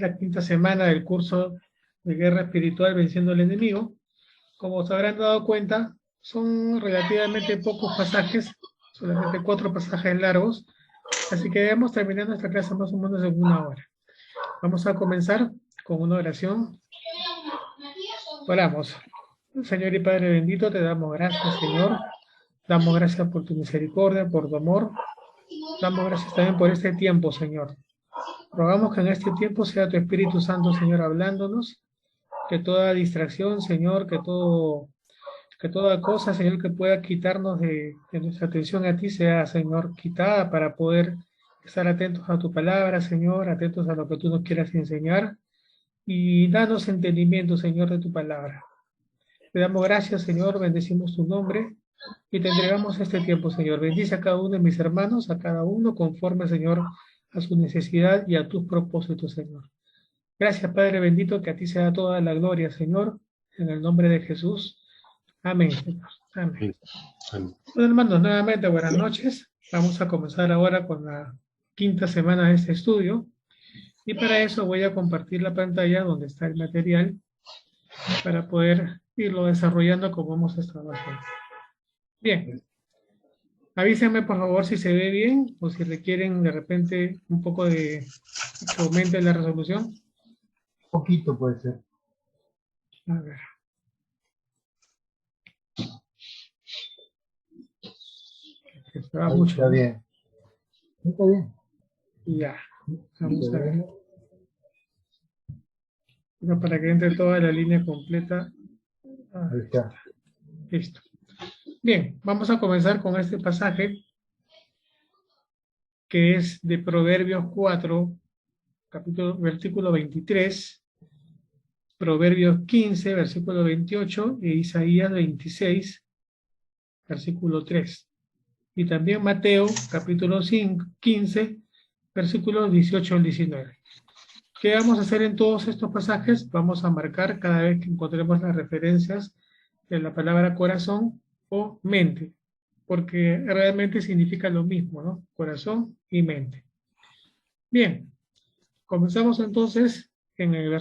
la quinta semana del curso de guerra espiritual venciendo al enemigo. Como se habrán dado cuenta, son relativamente pocos pasajes, solamente 4 pasajes largos, así que debemos terminar nuestra clase más o menos en 1 hora. Vamos a comenzar con una oración. Oramos. Señor y Padre bendito, te damos gracias, Señor. Damos gracias por tu misericordia, por tu amor. Damos gracias también por este tiempo, Señor. Rogamos que en este tiempo sea tu Espíritu Santo, Señor, hablándonos, que toda distracción, Señor, que toda cosa, Señor, que pueda quitarnos de nuestra atención a ti sea, Señor, quitada para poder estar atentos a tu palabra, Señor, atentos a lo que tú nos quieras enseñar y danos entendimiento, Señor, de tu palabra. Te damos gracias, Señor, bendecimos tu nombre y te entregamos este tiempo, Señor. Bendice a cada uno de mis hermanos, a cada uno conforme, Señor, a su necesidad y a tus propósitos, Señor. Gracias, Padre bendito, que a ti sea toda la gloria, Señor, en el nombre de Jesús. Amén, Señor. Amén. Bueno, hermanos, nuevamente buenas noches. Vamos a comenzar ahora con la quinta semana de este estudio. Y para eso voy a compartir la pantalla donde está el material para poder irlo desarrollando como hemos estado haciendo. Bien. Avísenme por favor si se ve bien o si requieren de repente un poco de que aumente la resolución. Un poquito puede ser. A ver. Ahí Mucho, está, ¿no? Bien. Está bien. Ya. Vamos a ver. Pero para que entre toda la línea completa. Ahí está. Listo. Bien, vamos a comenzar con este pasaje que es de Proverbios 4, versículo 23, Proverbios 15, versículo 28 e Isaías 26, versículo 3. Y también Mateo, capítulo 15, versículos 18 al 19. ¿Qué vamos a hacer en todos estos pasajes? Vamos a marcar cada vez que encontremos las referencias de la palabra corazón o mente, porque realmente significa lo mismo, ¿no? Corazón y mente. Bien, comenzamos entonces en el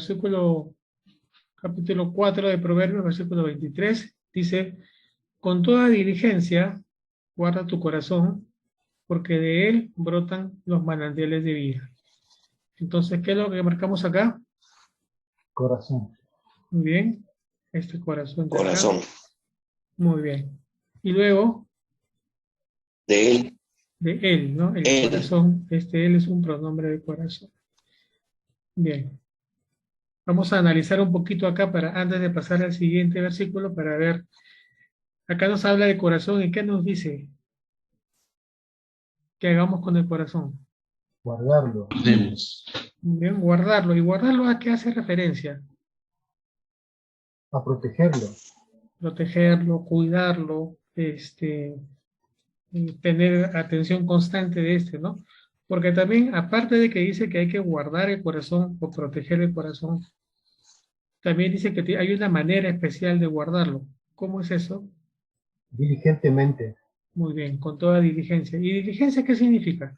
capítulo 4 de Proverbios, versículo 23, dice, con toda diligencia guarda tu corazón, porque de él brotan los manantiales de vida. Entonces, ¿qué es lo que marcamos acá? Corazón. Muy bien. Este corazón de Corazón. acá. Muy bien. Y luego, De él. de él, ¿no? El Él. corazón. Él es un pronombre de corazón. Bien. Vamos a analizar un poquito acá antes de pasar al siguiente versículo para ver. Acá nos habla de corazón y ¿qué nos dice? ¿Qué hagamos con el corazón? Guardarlo. Muy bien, guardarlo. ¿Y guardarlo a qué hace referencia? A protegerlo. Protegerlo, cuidarlo, tener atención constante de ¿no? Porque también, aparte de que dice que hay que guardar el corazón o proteger el corazón, también dice que hay una manera especial de guardarlo. ¿Cómo es eso? Diligentemente. Muy bien, con toda diligencia. ¿Y diligencia qué significa?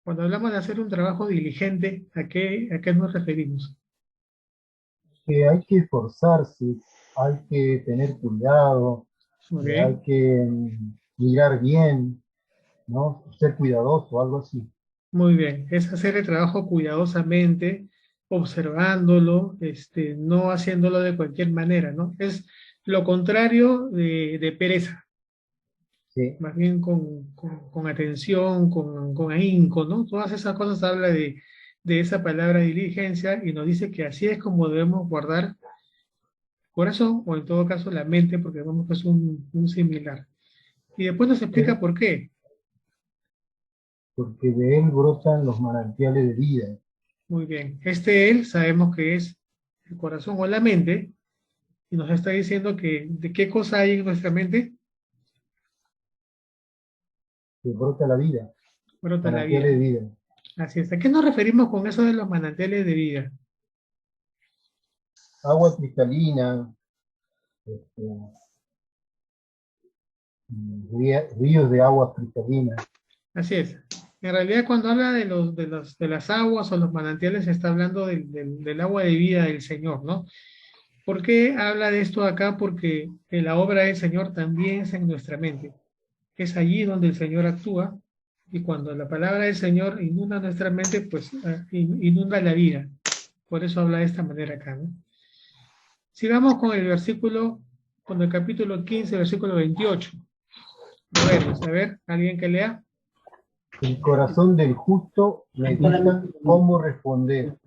Cuando hablamos de hacer un trabajo diligente, ¿a qué nos referimos? Que hay que esforzarse, hay que tener cuidado, Muy hay bien, que mirar bien, ¿no? Ser cuidadoso, algo así. muy bien. Es hacer el trabajo cuidadosamente, observándolo, no haciéndolo de cualquier manera, ¿no? Es lo contrario de pereza. Sí. Más bien con atención, con ahínco, ¿no? Todas esas cosas habla de esa palabra diligencia y nos dice que así es como debemos guardar el corazón o en todo caso la mente, porque vemos que es un similar. Y después nos explica por qué. Porque de él brotan los manantiales de vida. Muy bien. Él sabemos que es el corazón o la mente y nos está diciendo que de qué cosa hay en nuestra mente. Que brota la vida. Brota la vida. Manantiales de vida. Así es. ¿A qué nos referimos con eso de los manantiales de vida? Agua cristalina, ríos de agua cristalina. Así es. En realidad, cuando habla de las aguas o los manantiales, está hablando del agua de vida del Señor, ¿no? ¿Por qué habla de esto acá? Porque la obra del Señor también es en nuestra mente. Es allí donde el Señor actúa, y cuando la palabra del Señor inunda nuestra mente, pues inunda la vida. Por eso habla de esta manera acá, ¿no? Sigamos con el versículo, con el capítulo 15, versículo 28. A ver, ¿alguien que lea? El corazón del justo medita cómo responder,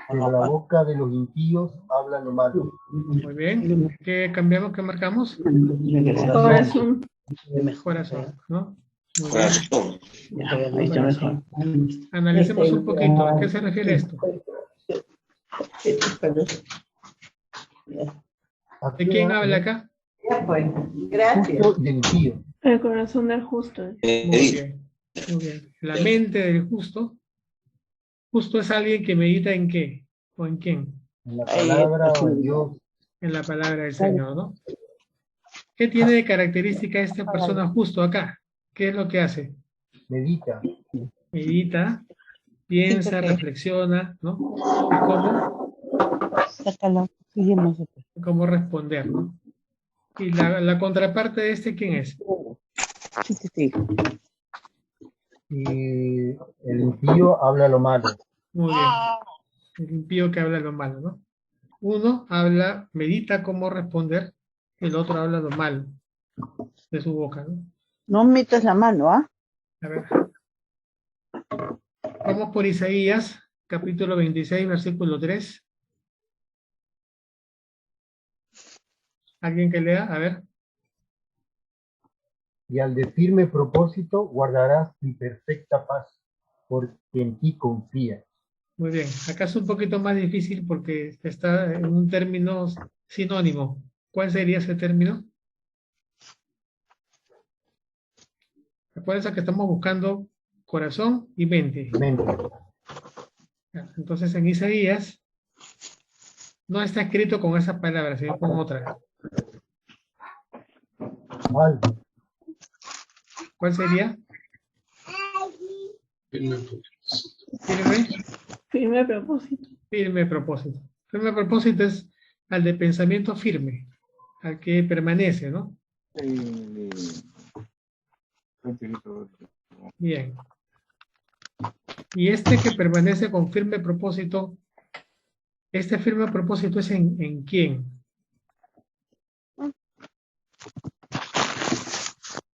pero la boca de los impíos habla lo malo. Muy bien. ¿Qué cambiamos? ¿Qué marcamos? Corazón. Corazón, ¿no? Muy bien. Corazón. Corazón. Analicemos un poquito. ¿A qué se refiere esto? ¿De quién habla acá? Justo del impío. El corazón del justo. Muy bien. Muy bien. La mente del justo. Justo es alguien que medita en qué o en quién. En la palabra de Dios. En la palabra del Señor, ¿no? ¿Qué tiene de característica esta persona justo acá? ¿Qué es lo que hace? Medita. Medita, piensa, reflexiona, ¿no? ¿Cómo responder, ¿no? Y la contraparte de este, ¿quién es? Y el impío habla lo malo. Muy bien. El impío que habla lo malo, ¿no? Uno habla, medita cómo responder, el otro habla lo malo de su boca, ¿no? No metas la mano, ¿ah? A ver. Vamos por Isaías, capítulo 26, versículo 3. ¿Alguien que lea? A ver. Y al de firme propósito guardarás mi perfecta paz, porque en ti confía. Muy bien. Acá es un poquito más difícil porque está en un término sinónimo. ¿Cuál sería ese término? Acuérdense que estamos buscando corazón y mente. Mente. Entonces en Isaías no está escrito con esas palabras, sino con otras. Mal. ¿Cuál sería? Firme. Firme propósito. Firme propósito. Firme propósito es al de pensamiento firme, al que permanece, ¿no? Bien. Y este que permanece con firme propósito, este firme propósito es en quién.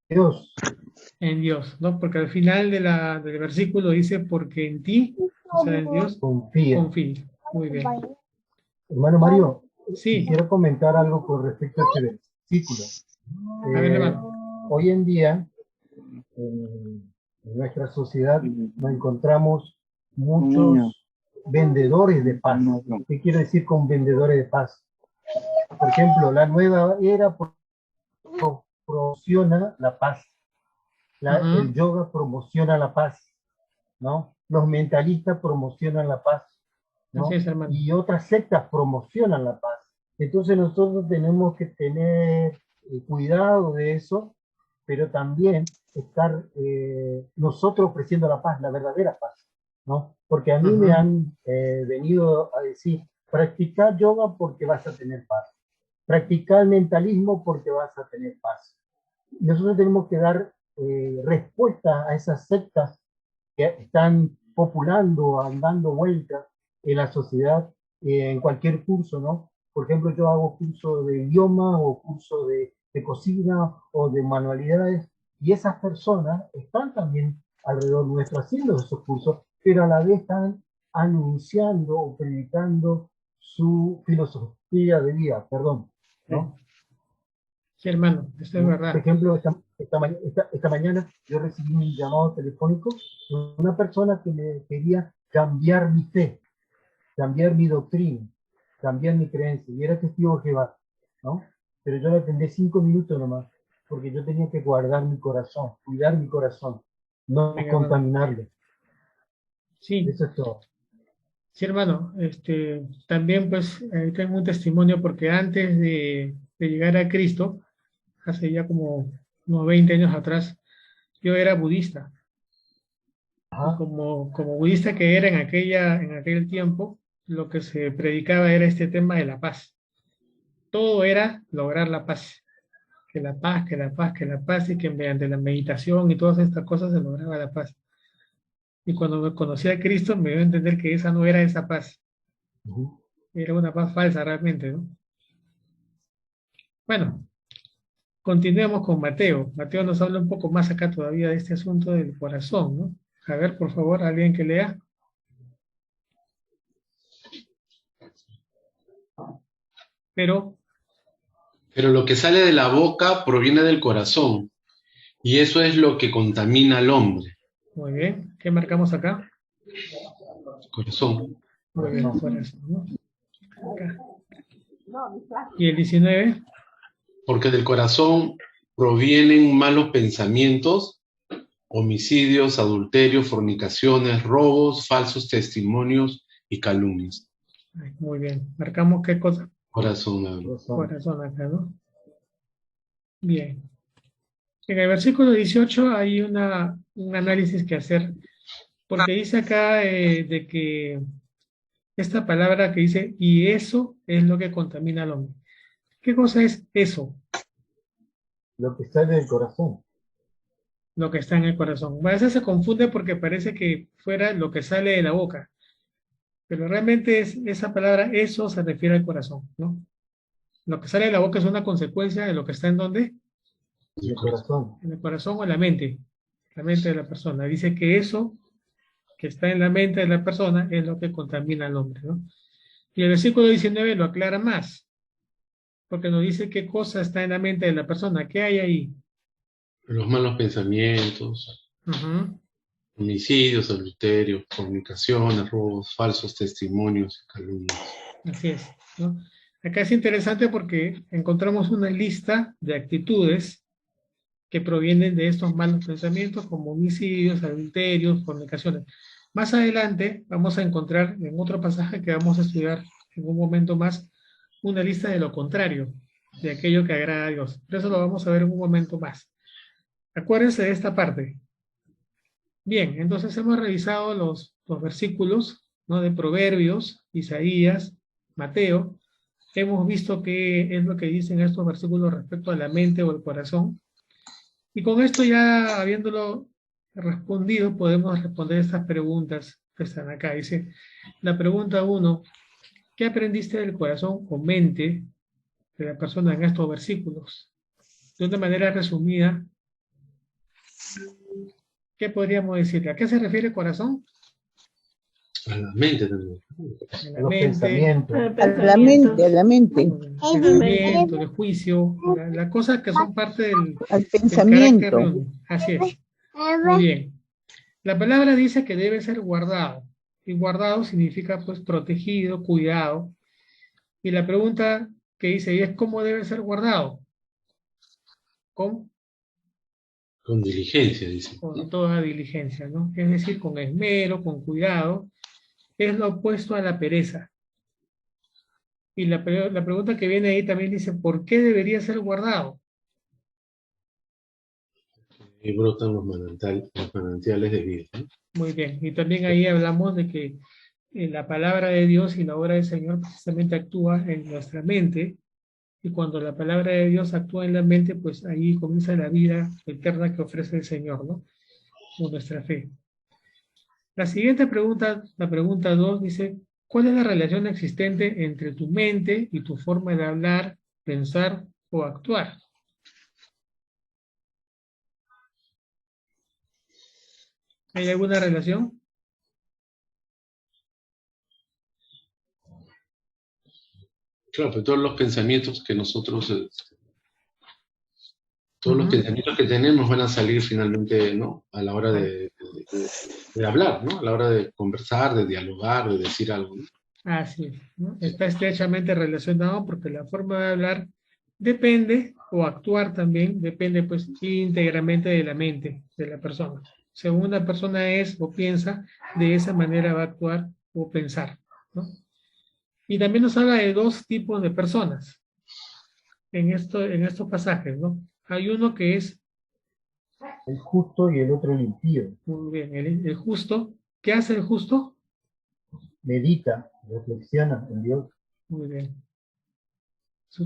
Dios. En Dios, ¿no? Porque al final del versículo dice, porque en ti, o sea, en Dios, Confía. confío. Muy bien. Hermano Mario, Sí. quisiera comentar algo con respecto a este versículo. A ver, hermano. Hoy en día, en nuestra sociedad, nos encontramos muchos vendedores de paz. ¿Qué quiero decir con vendedores de paz? Por ejemplo, la nueva era promociona la paz. El yoga promociona la paz, ¿no? Los mentalistas promocionan la paz, ¿no? Así es, hermano. Y otras sectas promocionan la paz. Entonces nosotros tenemos que tener cuidado de eso, pero también estar nosotros ofreciendo la paz, la verdadera paz, ¿no? Porque a mí me han venido a decir, practicar yoga porque vas a tener paz, practicar mentalismo porque vas a tener paz. Nosotros tenemos que dar respuesta a esas sectas que están populando, dando vueltas en la sociedad, en cualquier curso, ¿no? Por ejemplo, yo hago curso de idioma o curso de cocina o de manualidades, y esas personas están también alrededor nuestro haciendo esos cursos, pero a la vez están anunciando o predicando su filosofía de vida, perdón, ¿no? Sí, hermano, eso es verdad. Por ejemplo, esta mañana yo recibí un llamado telefónico de una persona que me quería cambiar mi fe, cambiar mi doctrina, cambiar mi creencia, y era testigo de Jehová, ¿no? Pero yo le atendí 5 minutos nomás, porque yo tenía que guardar mi corazón, cuidar mi corazón, no Venga, contaminarlo. Sí. Eso es todo. Sí, hermano, también pues tengo un testimonio porque antes de llegar a Cristo, hace ya como unos 20 años atrás, yo era budista. Ajá. Como budista que era en aquel tiempo, lo que se predicaba era este tema de la paz. Todo era lograr la paz. Que la paz, que la paz, que la paz, y que mediante la meditación y todas estas cosas se lograba la paz. Y cuando me conocí a Cristo me dio a entender que esa no era esa paz. Ujú. Era una paz falsa realmente, ¿no? Bueno, continuemos con Mateo. Mateo nos habla un poco más acá todavía de este asunto del corazón, ¿no? A ver, por favor, alguien que lea. Pero, Lo que sale de la boca proviene del corazón, y eso es lo que contamina al hombre. muy bien, ¿qué marcamos acá? Corazón. Muy bien, corazón, ¿no? Acá. Y el 19, Porque del corazón provienen malos pensamientos, homicidios, adulterios, fornicaciones, robos, falsos testimonios y calumnias. ay, muy bien, marcamos qué cosa, Corazón habla. Corazón. corazón acá, ¿no? Bien. En el versículo 18 hay un análisis que hacer, porque dice acá de que esta palabra que dice, y eso es lo que contamina al hombre. ¿Qué cosa es eso? Lo que sale del corazón. Lo que está en el corazón. A veces se confunde porque parece que fuera lo que sale de la boca, pero realmente es esa palabra, eso se refiere al corazón, ¿no? Lo que sale de la boca es una consecuencia de lo que está en donde, El corazón. en el corazón o en la mente de la persona. Dice que eso que está en la mente de la persona es lo que contamina al hombre, ¿no? Y el versículo 19 lo aclara más, porque nos dice qué cosa está en la mente de la persona, qué hay ahí. Los malos pensamientos, Ujú. homicidios, adulterios, fornicaciones, robos, falsos testimonios y calumnias. Así es, ¿no? Acá es interesante porque encontramos una lista de actitudes que provienen de estos malos pensamientos como homicidios, adulterios, fornicaciones. Más adelante vamos a encontrar en otro pasaje que vamos a estudiar en un momento más una lista de lo contrario, de aquello que agrada a Dios. Pero eso lo vamos a ver en un momento más. Acuérdense de esta parte. Bien, entonces hemos revisado los versículos, ¿no? De Proverbios, Isaías, Mateo. Hemos visto qué es lo que dicen estos versículos respecto a la mente o el corazón. Y con esto ya habiéndolo respondido, podemos responder estas preguntas que están acá. Dice, la pregunta 1, ¿qué aprendiste del corazón o mente de la persona en estos versículos? De una manera resumida, ¿qué podríamos decir? ¿A qué se refiere corazón? A la mente también. En la Los mente, pensamientos. El A la pensamiento. mente, a la mente. el pensamiento, el juicio, las cosas que son parte del Al carácter pensamiento. reunido. Así es. Muy bien. La palabra dice que debe ser guardado. Y guardado significa pues protegido, cuidado. Y la pregunta que dice ahí es ¿cómo debe ser guardado? Con Diligencia, dice. toda diligencia, ¿no? Es decir, con esmero, con cuidado. Es lo opuesto a la pereza. Y la pregunta que viene ahí también dice, ¿por qué debería ser guardado? Y brotan los manantiales de vida, ¿no? Muy bien. Y también ahí hablamos de que la palabra de Dios y la obra del Señor precisamente actúa en nuestra mente. Y cuando la palabra de Dios actúa en la mente, pues ahí comienza la vida eterna que ofrece el Señor, ¿no? Con nuestra fe. La siguiente pregunta, la pregunta 2, dice, ¿cuál es la relación existente entre tu mente y tu forma de hablar, pensar o actuar? ¿Hay alguna relación? Claro, pero todos los pensamientos que nosotros, todos los pensamientos que tenemos van a salir finalmente, ¿no? A la hora de hablar, ¿no? A la hora de conversar, de dialogar, de decir algo, ¿no? Así es, ¿no? Está estrechamente relacionado porque la forma de hablar depende, o actuar también, depende pues íntegramente de la mente de la persona. Según la persona es o piensa, de esa manera va a actuar o pensar, ¿no? Y también nos habla de dos tipos de personas en estos pasajes, ¿no? Hay uno que es El justo y el otro el impío. Muy bien, el justo. ¿Qué hace el justo? Medita, reflexiona en Dios. Muy bien.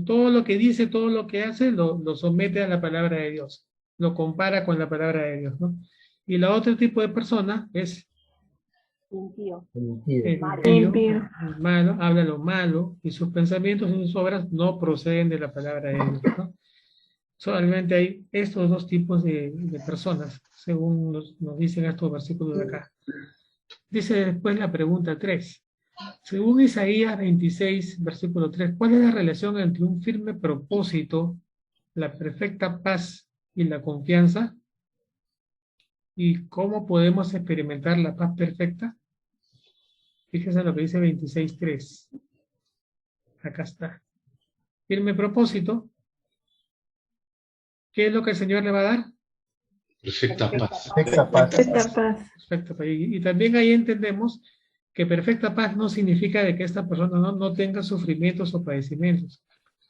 Todo lo que dice, todo lo que hace, lo somete a la palabra de Dios. Lo compara con la palabra de Dios, ¿no? Y la otro tipo de persona es Impío. El impío. el Impío. el malo, habla lo malo, y sus pensamientos y sus obras no proceden de la palabra de Dios, ¿no? Solamente hay estos dos tipos de personas, según nos dicen estos versículos de acá. Dice después la pregunta 3. Según Isaías 26, versículo 3, ¿cuál es la relación entre un firme propósito, la perfecta paz y la confianza? ¿Y cómo podemos experimentar la paz perfecta? Fíjense lo que dice 26.3. Acá está. Firme propósito. ¿Qué es lo que el Señor le va a dar? Perfecta paz. Perfecta paz. Esta paz. Perfecta paz. Y también ahí entendemos que perfecta paz no significa de que esta persona no tenga sufrimientos o padecimientos.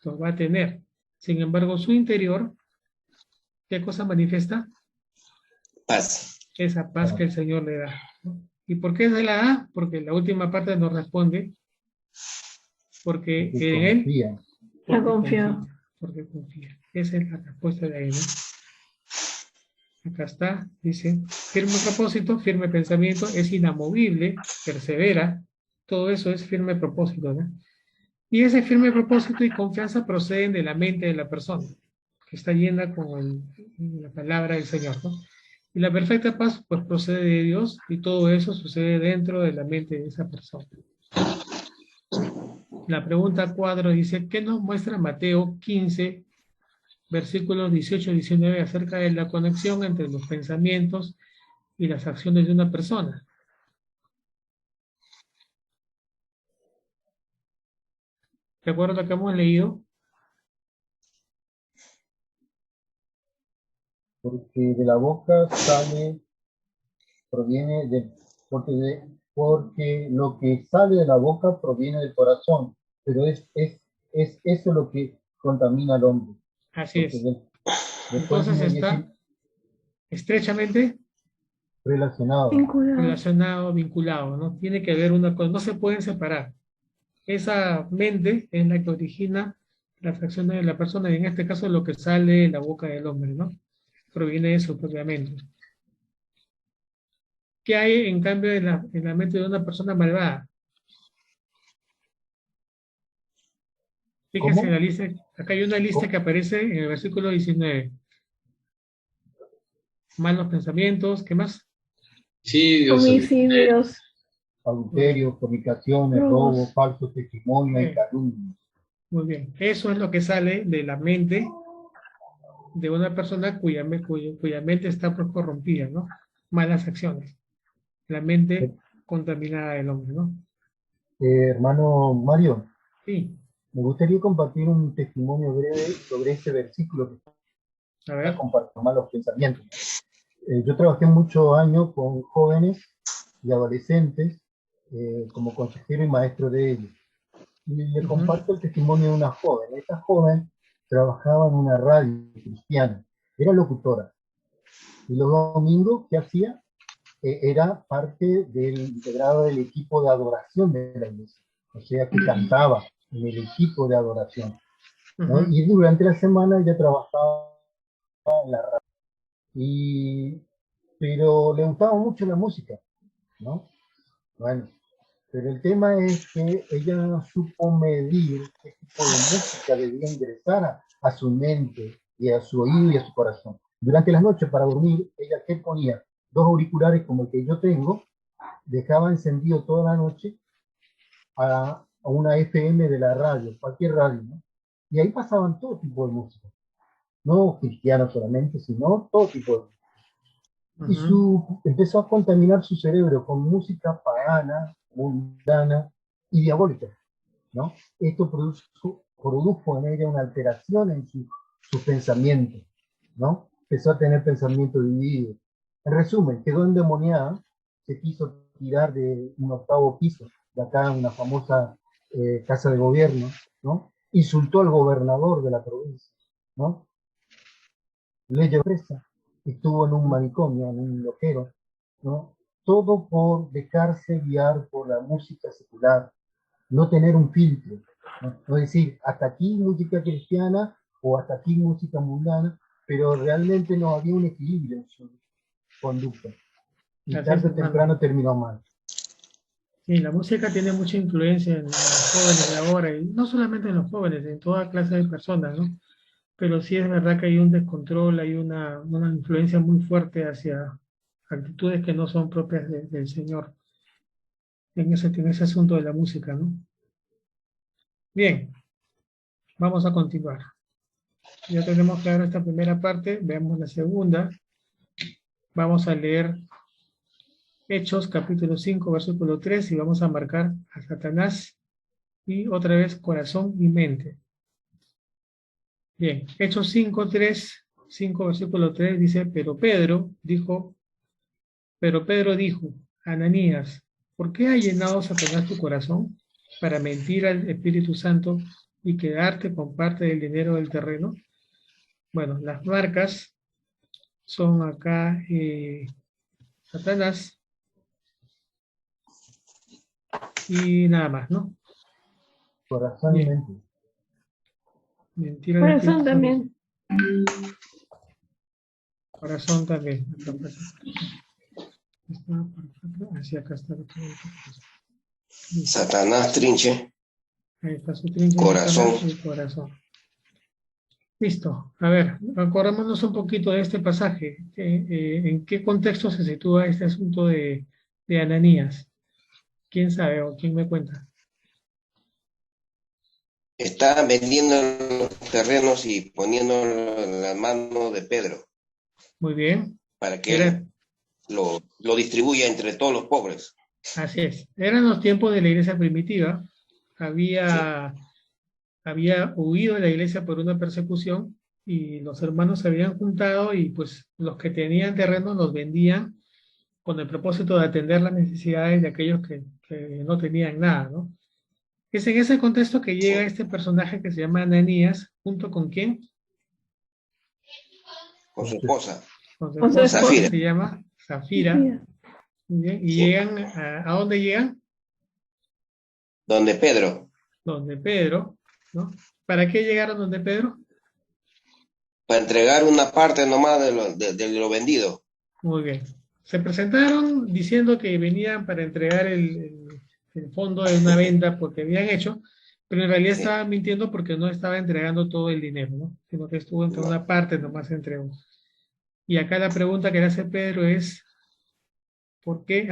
Los va a tener. Sin embargo, su interior, ¿qué cosa manifiesta? Paz. Esa paz que el Señor le da, ¿no? ¿Y por qué se la da? Porque la última parte nos responde, porque Que en Él, confía. La confía. porque confía. Esa es la respuesta de ahí, ¿no? Acá está, dice, firme propósito, firme pensamiento, es inamovible, persevera, todo eso es firme propósito, ¿no? Y ese firme propósito y confianza proceden de la mente de la persona, que está llena con la palabra del Señor, ¿no? Y la perfecta paz, pues, procede de Dios, y todo eso sucede dentro de la mente de esa persona. La pregunta 4 dice, ¿qué nos muestra Mateo 15, versículos 18 y 19 acerca de la conexión entre los pensamientos y las acciones de una persona? ¿De acuerdo a lo que hemos leído? Porque de la boca sale, proviene de, porque lo que sale de la boca proviene del corazón, pero es eso lo que contamina al hombre. Así Porque es. después Entonces viene está estrechamente relacionado. relacionado, vinculado, ¿no? Tiene que haber una cosa, no se pueden separar. Esa mente es la que origina las acciones de la persona, y en este caso lo que sale de la boca del hombre, ¿no? Proviene de eso propiamente. ¿Qué hay en cambio en la mente de una persona malvada? Fíjense en la lista, acá hay una lista que aparece en el versículo 19. Malos pensamientos, ¿qué más? Sí, Dios. Homicidios. Adulterio, fornicaciones, Robos. robo, falso testimonio y Bien. calumnia. Muy bien. Eso es lo que sale de la mente de una persona cuya mente está pues corrompida, ¿no? Malas acciones. La mente contaminada del hombre, ¿no? Hermano Mario, Sí. me gustaría compartir un testimonio breve sobre este versículo que A está ver. compartiendo malos pensamientos. Yo trabajé muchos años con jóvenes y adolescentes como consejero y maestro de ellos. Y le comparto el testimonio de una joven. Esta joven trabajaba en una radio cristiana, era locutora. Y los domingos, ¿qué hacía? Era parte del integrado del equipo de adoración de la iglesia. O sea, que cantaba en el equipo de adoración, ¿no? Y durante la semana ella trabajaba en la radio. Pero le gustaba mucho la música, ¿no? Bueno, pero el tema es que ella no supo medir qué tipo de música debía ingresar a su mente y a su oído y a su corazón. Durante las noches para dormir, ella ¿qué ponía? Dos auriculares como el que yo tengo, dejaba encendido toda la noche a una FM de la radio, cualquier radio, ¿no? Y ahí pasaban todo tipo de música. No cristianos solamente, sino todo tipo de música. Y empezó a contaminar su cerebro con música pagana, mundana y diabólica, ¿no? Esto produjo en ella una alteración en su pensamiento, ¿no? Empezó a tener pensamientos divididos. En resumen, quedó endemoniada, se quiso tirar de un 8º piso, de acá una famosa casa de gobierno, ¿no? Insultó al gobernador de la provincia, ¿no? Le llevó presa. estuvo en un manicomio, en un loquero, ¿no? Todo por dejarse guiar por la música secular, no tener un filtro, ¿no? No decir, hasta aquí música cristiana o hasta aquí música mundana, pero realmente no había un equilibrio en su conducta. Y Así es, tarde o hermano. temprano terminó mal. Sí, la música tiene mucha influencia en los jóvenes de ahora, y no solamente en los jóvenes, en toda clase de personas, ¿no? Pero sí es verdad que hay un descontrol, hay una influencia muy fuerte hacia actitudes que no son propias del Señor en ese asunto de la música, ¿no? Bien, vamos a continuar. Ya tenemos claro esta primera parte, veamos la segunda. Vamos a leer Hechos, capítulo 5, versículo 3, y vamos a marcar a Satanás y otra vez corazón y mente. Bien, Hechos 5, 3, 5, versículo 3 dice, pero Pedro dijo, Ananías, ¿por qué ha llenado Satanás tu corazón para mentir al Espíritu Santo y quedarte con parte del dinero del terreno? Bueno, las marcas son acá Satanás y nada más, ¿no? Corazón y Bien. mente. Mentira al Espíritu Corazón Santo. también. Corazón también. Así acá está. Satanás trinche, Ahí está su trinche, corazón. Satanás y corazón. Listo. A ver, acordémonos un poquito de este pasaje. ¿En qué contexto se sitúa este asunto de Ananías? ¿Quién sabe o quién me cuenta? Está vendiendo los terrenos y poniéndolo en la mano de Pedro Muy bien. para que Era, él lo distribuya entre todos los pobres. así es. Eran los tiempos de la iglesia primitiva. Había huido de la iglesia por una persecución y los hermanos se habían juntado y pues los que tenían terrenos los vendían con el propósito de atender las necesidades de aquellos que no tenían nada, ¿no? Es en ese contexto que llega este personaje que se llama Ananías, junto con ¿quién? Con su esposa, Con su Con su esposa, que Zafira. se llama Zafira. Muy bien. Y Sí. llegan, ¿a dónde llegan? donde Pedro, Donde Pedro, ¿no? ¿Para qué llegaron donde Pedro? para entregar una parte nomás de lo vendido. Muy bien. Se presentaron diciendo que venían para entregar el fondo de una venta porque habían hecho, pero en realidad Sí. estaban mintiendo porque no estaba entregando todo el dinero, ¿no? Sino que estuvo entre No. una parte, nomás entregó. Y acá la pregunta que le hace Pedro es, ¿por qué?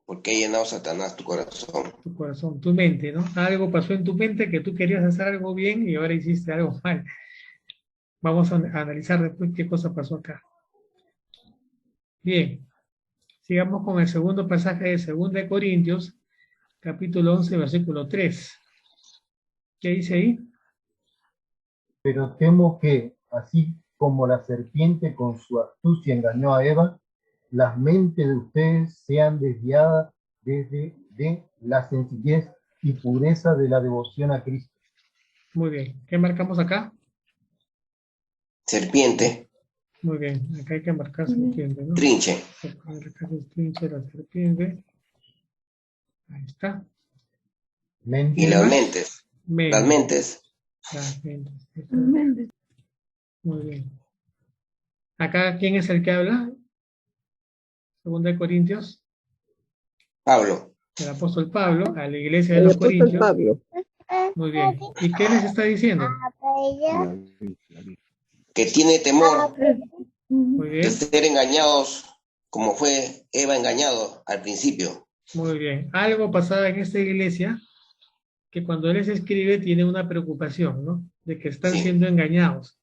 ¿Por qué ha llenado Satanás tu corazón? Tu corazón, tu mente, ¿no? Algo pasó en tu mente que tú querías hacer algo bien y ahora hiciste algo mal. Vamos a analizar después qué cosa pasó acá. Bien, sigamos con el segundo pasaje de 2 Corintios, capítulo 11, versículo 3. ¿Qué dice ahí? Pero temo que, así como la serpiente con su astucia engañó a Eva, las mentes de ustedes sean desviadas de la sencillez y pureza de la devoción a Cristo. Muy bien. ¿Qué marcamos acá? Serpiente, Muy bien. Acá hay que marcar serpiente, ¿no? trinche, Acá se trinche la serpiente. Ahí está. Mente y las más? mentes, Mente. las mentes, Las mentes. Amén. Muy bien. Acá, ¿quién es el que habla? 2 Corintios, Pablo, el apóstol Pablo, a la iglesia de los Corintios. Pablo. Muy bien. ¿Y qué les está diciendo? que tiene temor Muy de bien. ser engañados como fue Eva engañado al principio. Muy bien. Algo pasaba en esta iglesia que cuando él les escribe tiene una preocupación, ¿no? De que están Sí. siendo engañados.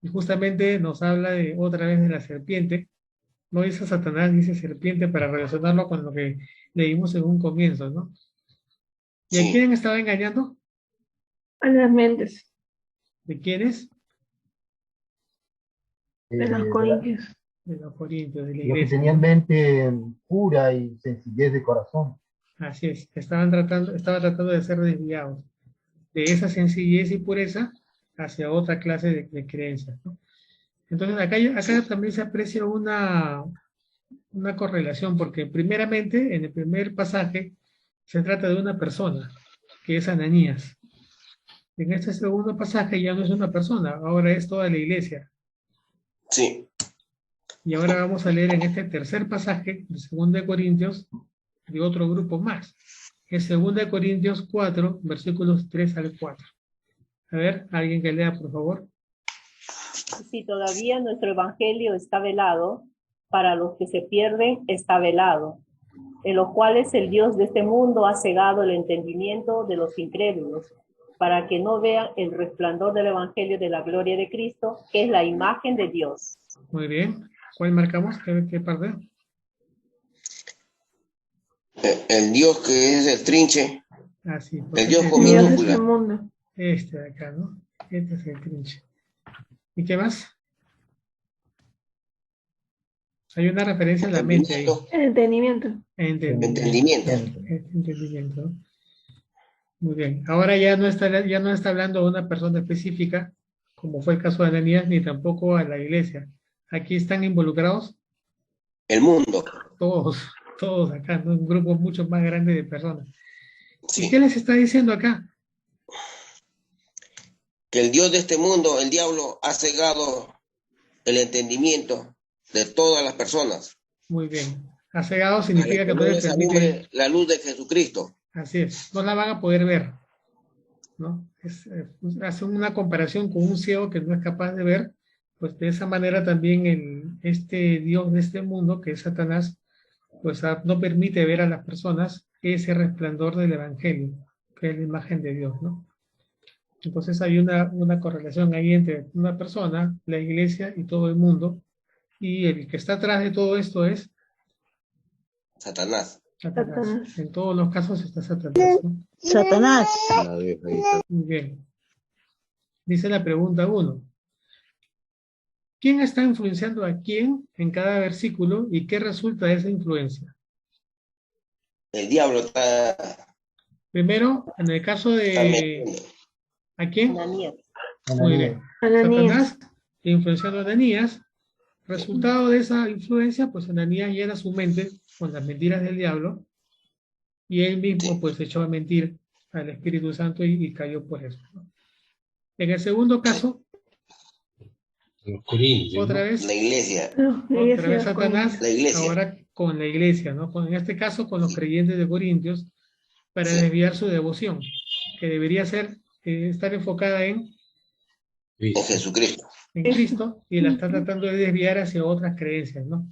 Y justamente nos habla de otra vez de la serpiente. No dice Satanás, dice serpiente para relacionarlo con lo que leímos en un comienzo, ¿no? ¿Y a Sí. quién estaba engañando? A las mentes ¿De quiénes? de los corintios. De los Corintios, de la Los que iglesia. tenían mente pura y sencillez de corazón. Así es, estaba tratando de ser desviados de esa sencillez y pureza hacia otra clase de creencias, ¿no? Entonces, acá también se aprecia una correlación, porque primeramente, en el primer pasaje, se trata de una persona, que es Ananías. En este segundo pasaje ya no es una persona, ahora es toda la iglesia. Sí. Y ahora vamos a leer en este tercer pasaje, de 2 Corintios, de otro grupo más. Es 2 Corintios 4, versículos 3 al 4. A ver, alguien que lea, por favor. Si todavía nuestro evangelio está velado, para los que se pierden está velado, en los cuales el Dios de este mundo ha cegado el entendimiento de los incrédulos, para que no vean el resplandor del evangelio de la gloria de Cristo, que es la imagen de Dios. Muy bien. ¿Cuál marcamos? ¿Qué parte? El Dios que es el trinche. Ah, sí. El Dios con Dios de minúscula. este mundo. Este de acá, ¿no? Este es el trinche. ¿Y qué más? Hay una referencia a la mente ahí. El entendimiento. Entendimiento. Entendimiento, ¿no? Muy bien. Ahora ya no está hablando de una persona específica, como fue el caso de Ananías, ni tampoco a la iglesia. Aquí están involucrados El mundo. todos acá, ¿no? Un grupo mucho más grande de personas. Sí. ¿Y qué les está diciendo acá? Que el Dios de este mundo, el diablo, ha cegado el entendimiento de todas las personas. Muy bien. Ha cegado significa que no les esa permite... la luz de Jesucristo. Así es, no la van a poder ver, ¿no? Hace una comparación con un ciego que no es capaz de ver, pues de esa manera también este Dios de este mundo, que es Satanás, pues no permite ver a las personas ese resplandor del Evangelio, que es la imagen de Dios, ¿no? Entonces hay una correlación ahí entre una persona, la iglesia y todo el mundo, y el que está atrás de todo esto es Satanás. Satanás. En todos los casos está Satanás, ¿no? Satanás. Muy bien. Dice la pregunta 1. ¿Quién está influenciando a quién en cada versículo y qué resulta de esa influencia? El diablo está... Primero, en el caso de... ¿A quién? Ananías. Muy bien. Ananías. Satanás influenciando a Ananías. Resultado de esa influencia, pues Ananías llena su mente con las mentiras del diablo y él mismo pues echó a mentir al Espíritu Santo y cayó por eso, ¿no? En el segundo caso, Los Corintios, otra ¿no? vez, La iglesia. otra vez Satanás, La iglesia. ahora con la iglesia, ¿no? En este caso con los creyentes de Corintios, para desviar su devoción, que debería ser, estar enfocada en En Jesucristo. Cristo, y la está tratando de desviar hacia otras creencias, ¿no?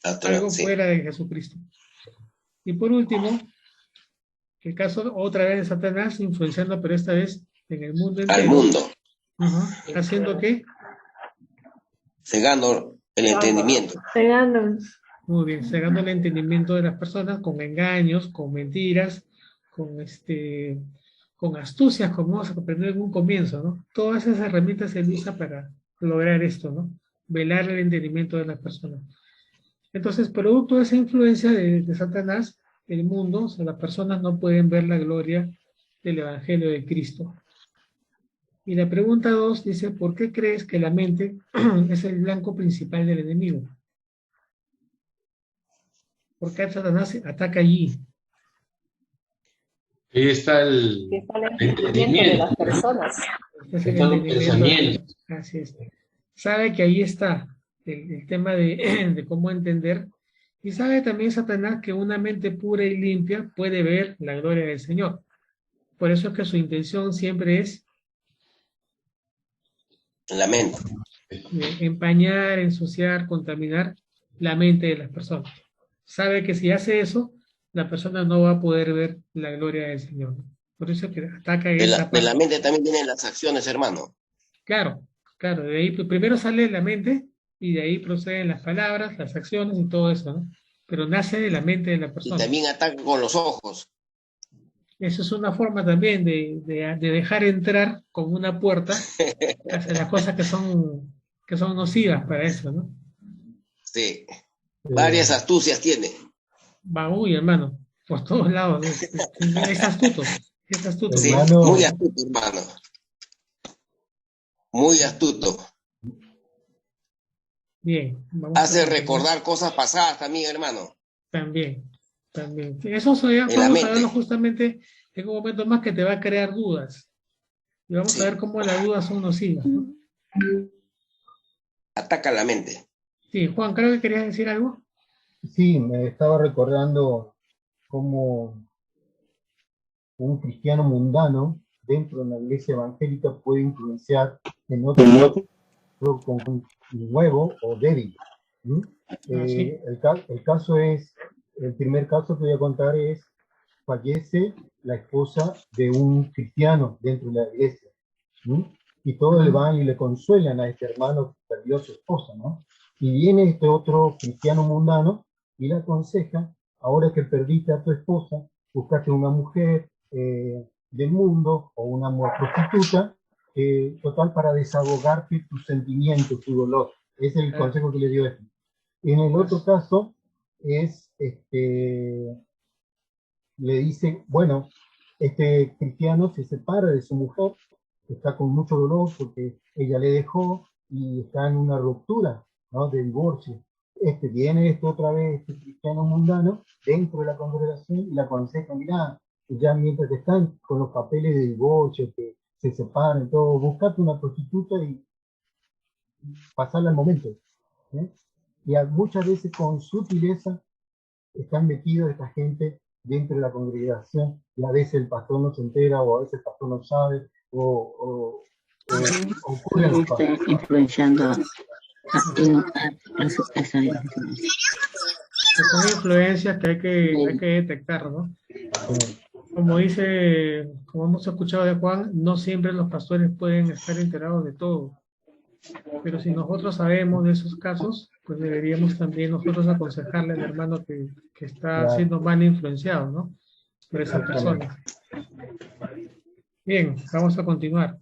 Algo Sí. fuera de Jesucristo. Y por último, el caso otra vez de Satanás influenciando, pero esta vez en el mundo entero. Al mundo. ¿Haciendo qué? Cegando el entendimiento. Pegándonos. Muy bien, cegando el entendimiento de las personas con engaños, con mentiras, con astucias, como vamos a aprender en un comienzo, ¿no? Todas esas herramientas se usan para lograr esto, ¿no? Velar el entendimiento de las personas. Entonces, producto de esa influencia de Satanás, el mundo, o sea, las personas no pueden ver la gloria del Evangelio de Cristo. Y la pregunta 2 dice, ¿por qué crees que la mente es el blanco principal del enemigo? ¿Por qué Satanás ataca allí? Ahí está el Que está el entendimiento de las personas. Es el Están los entendimiento. pensamientos. Así es. Sabe que ahí está el tema de cómo entender. Y sabe también Satanás que una mente pura y limpia puede ver la gloria del Señor. Por eso es que su intención siempre es La mente. empañar, ensuciar, contaminar la mente de las personas. Sabe que si hace eso, la persona no va a poder ver la gloria del Señor. Por eso es que ataca De esa la parte. mente también vienen las acciones, hermano. Claro, de ahí primero sale la mente y de ahí proceden las palabras, las acciones y todo eso, ¿no? Pero nace de la mente de la Y persona. también ataca con los ojos. Eso es una forma también de dejar entrar con una puerta hacia las cosas que son nocivas para eso, ¿no? Sí. Varias astucias tiene. Va, uy, hermano, por todos lados. Es astuto, es astuto. Sí, Hermano. muy astuto, hermano. Muy astuto. Bien. Vamos a Hace continuar. recordar cosas pasadas también, hermano. También. Sí, eso En la vamos a verlo mente. justamente en un momento más que te va a crear dudas. Y vamos a Sí. ver cómo las dudas son nocivas, ¿no? Ataca la mente. Sí, Juan, creo que querías decir algo. Sí, me estaba recordando cómo un cristiano mundano dentro de una iglesia evangélica puede influenciar en otro conjunto nuevo o débil. ¿Mm? Sí. El primer caso que voy a contar es, fallece la esposa de un cristiano dentro de la iglesia. ¿Mm? Y todos le van y le consuelan a este hermano que perdió a su esposa, ¿no? Y viene este otro cristiano mundano y le aconseja: ahora que perdiste a tu esposa, buscaste una mujer del mundo o una mujer prostituta, total, para desahogarte tus sentimientos, tu dolor. Es el consejo que le dio este. En el otro caso es, le dice, bueno, este cristiano se separa de su mujer, está con mucho dolor porque ella le dejó y está en una ruptura, ¿no?, de divorcio. Viene otra vez, este cristiano mundano, dentro de la congregación y le aconseja: mirá, ya mientras están con los papeles de divorcio, que se separan, todo, buscate una prostituta y pasarla al momento. ¿Eh? Y muchas veces con sutileza están metidos esta gente dentro de la congregación, y a veces el pastor no se entera, o a veces el pastor no sabe, o ocurre algo. Está influenciando a Son influencias que hay que detectar, ¿no? Como hemos escuchado de Juan, no siempre los pastores pueden estar enterados de todo. Pero si nosotros sabemos de esos casos, pues deberíamos también nosotros aconsejarle al hermano que está siendo mal influenciado, ¿no?, por esa persona. Bien, vamos a continuar.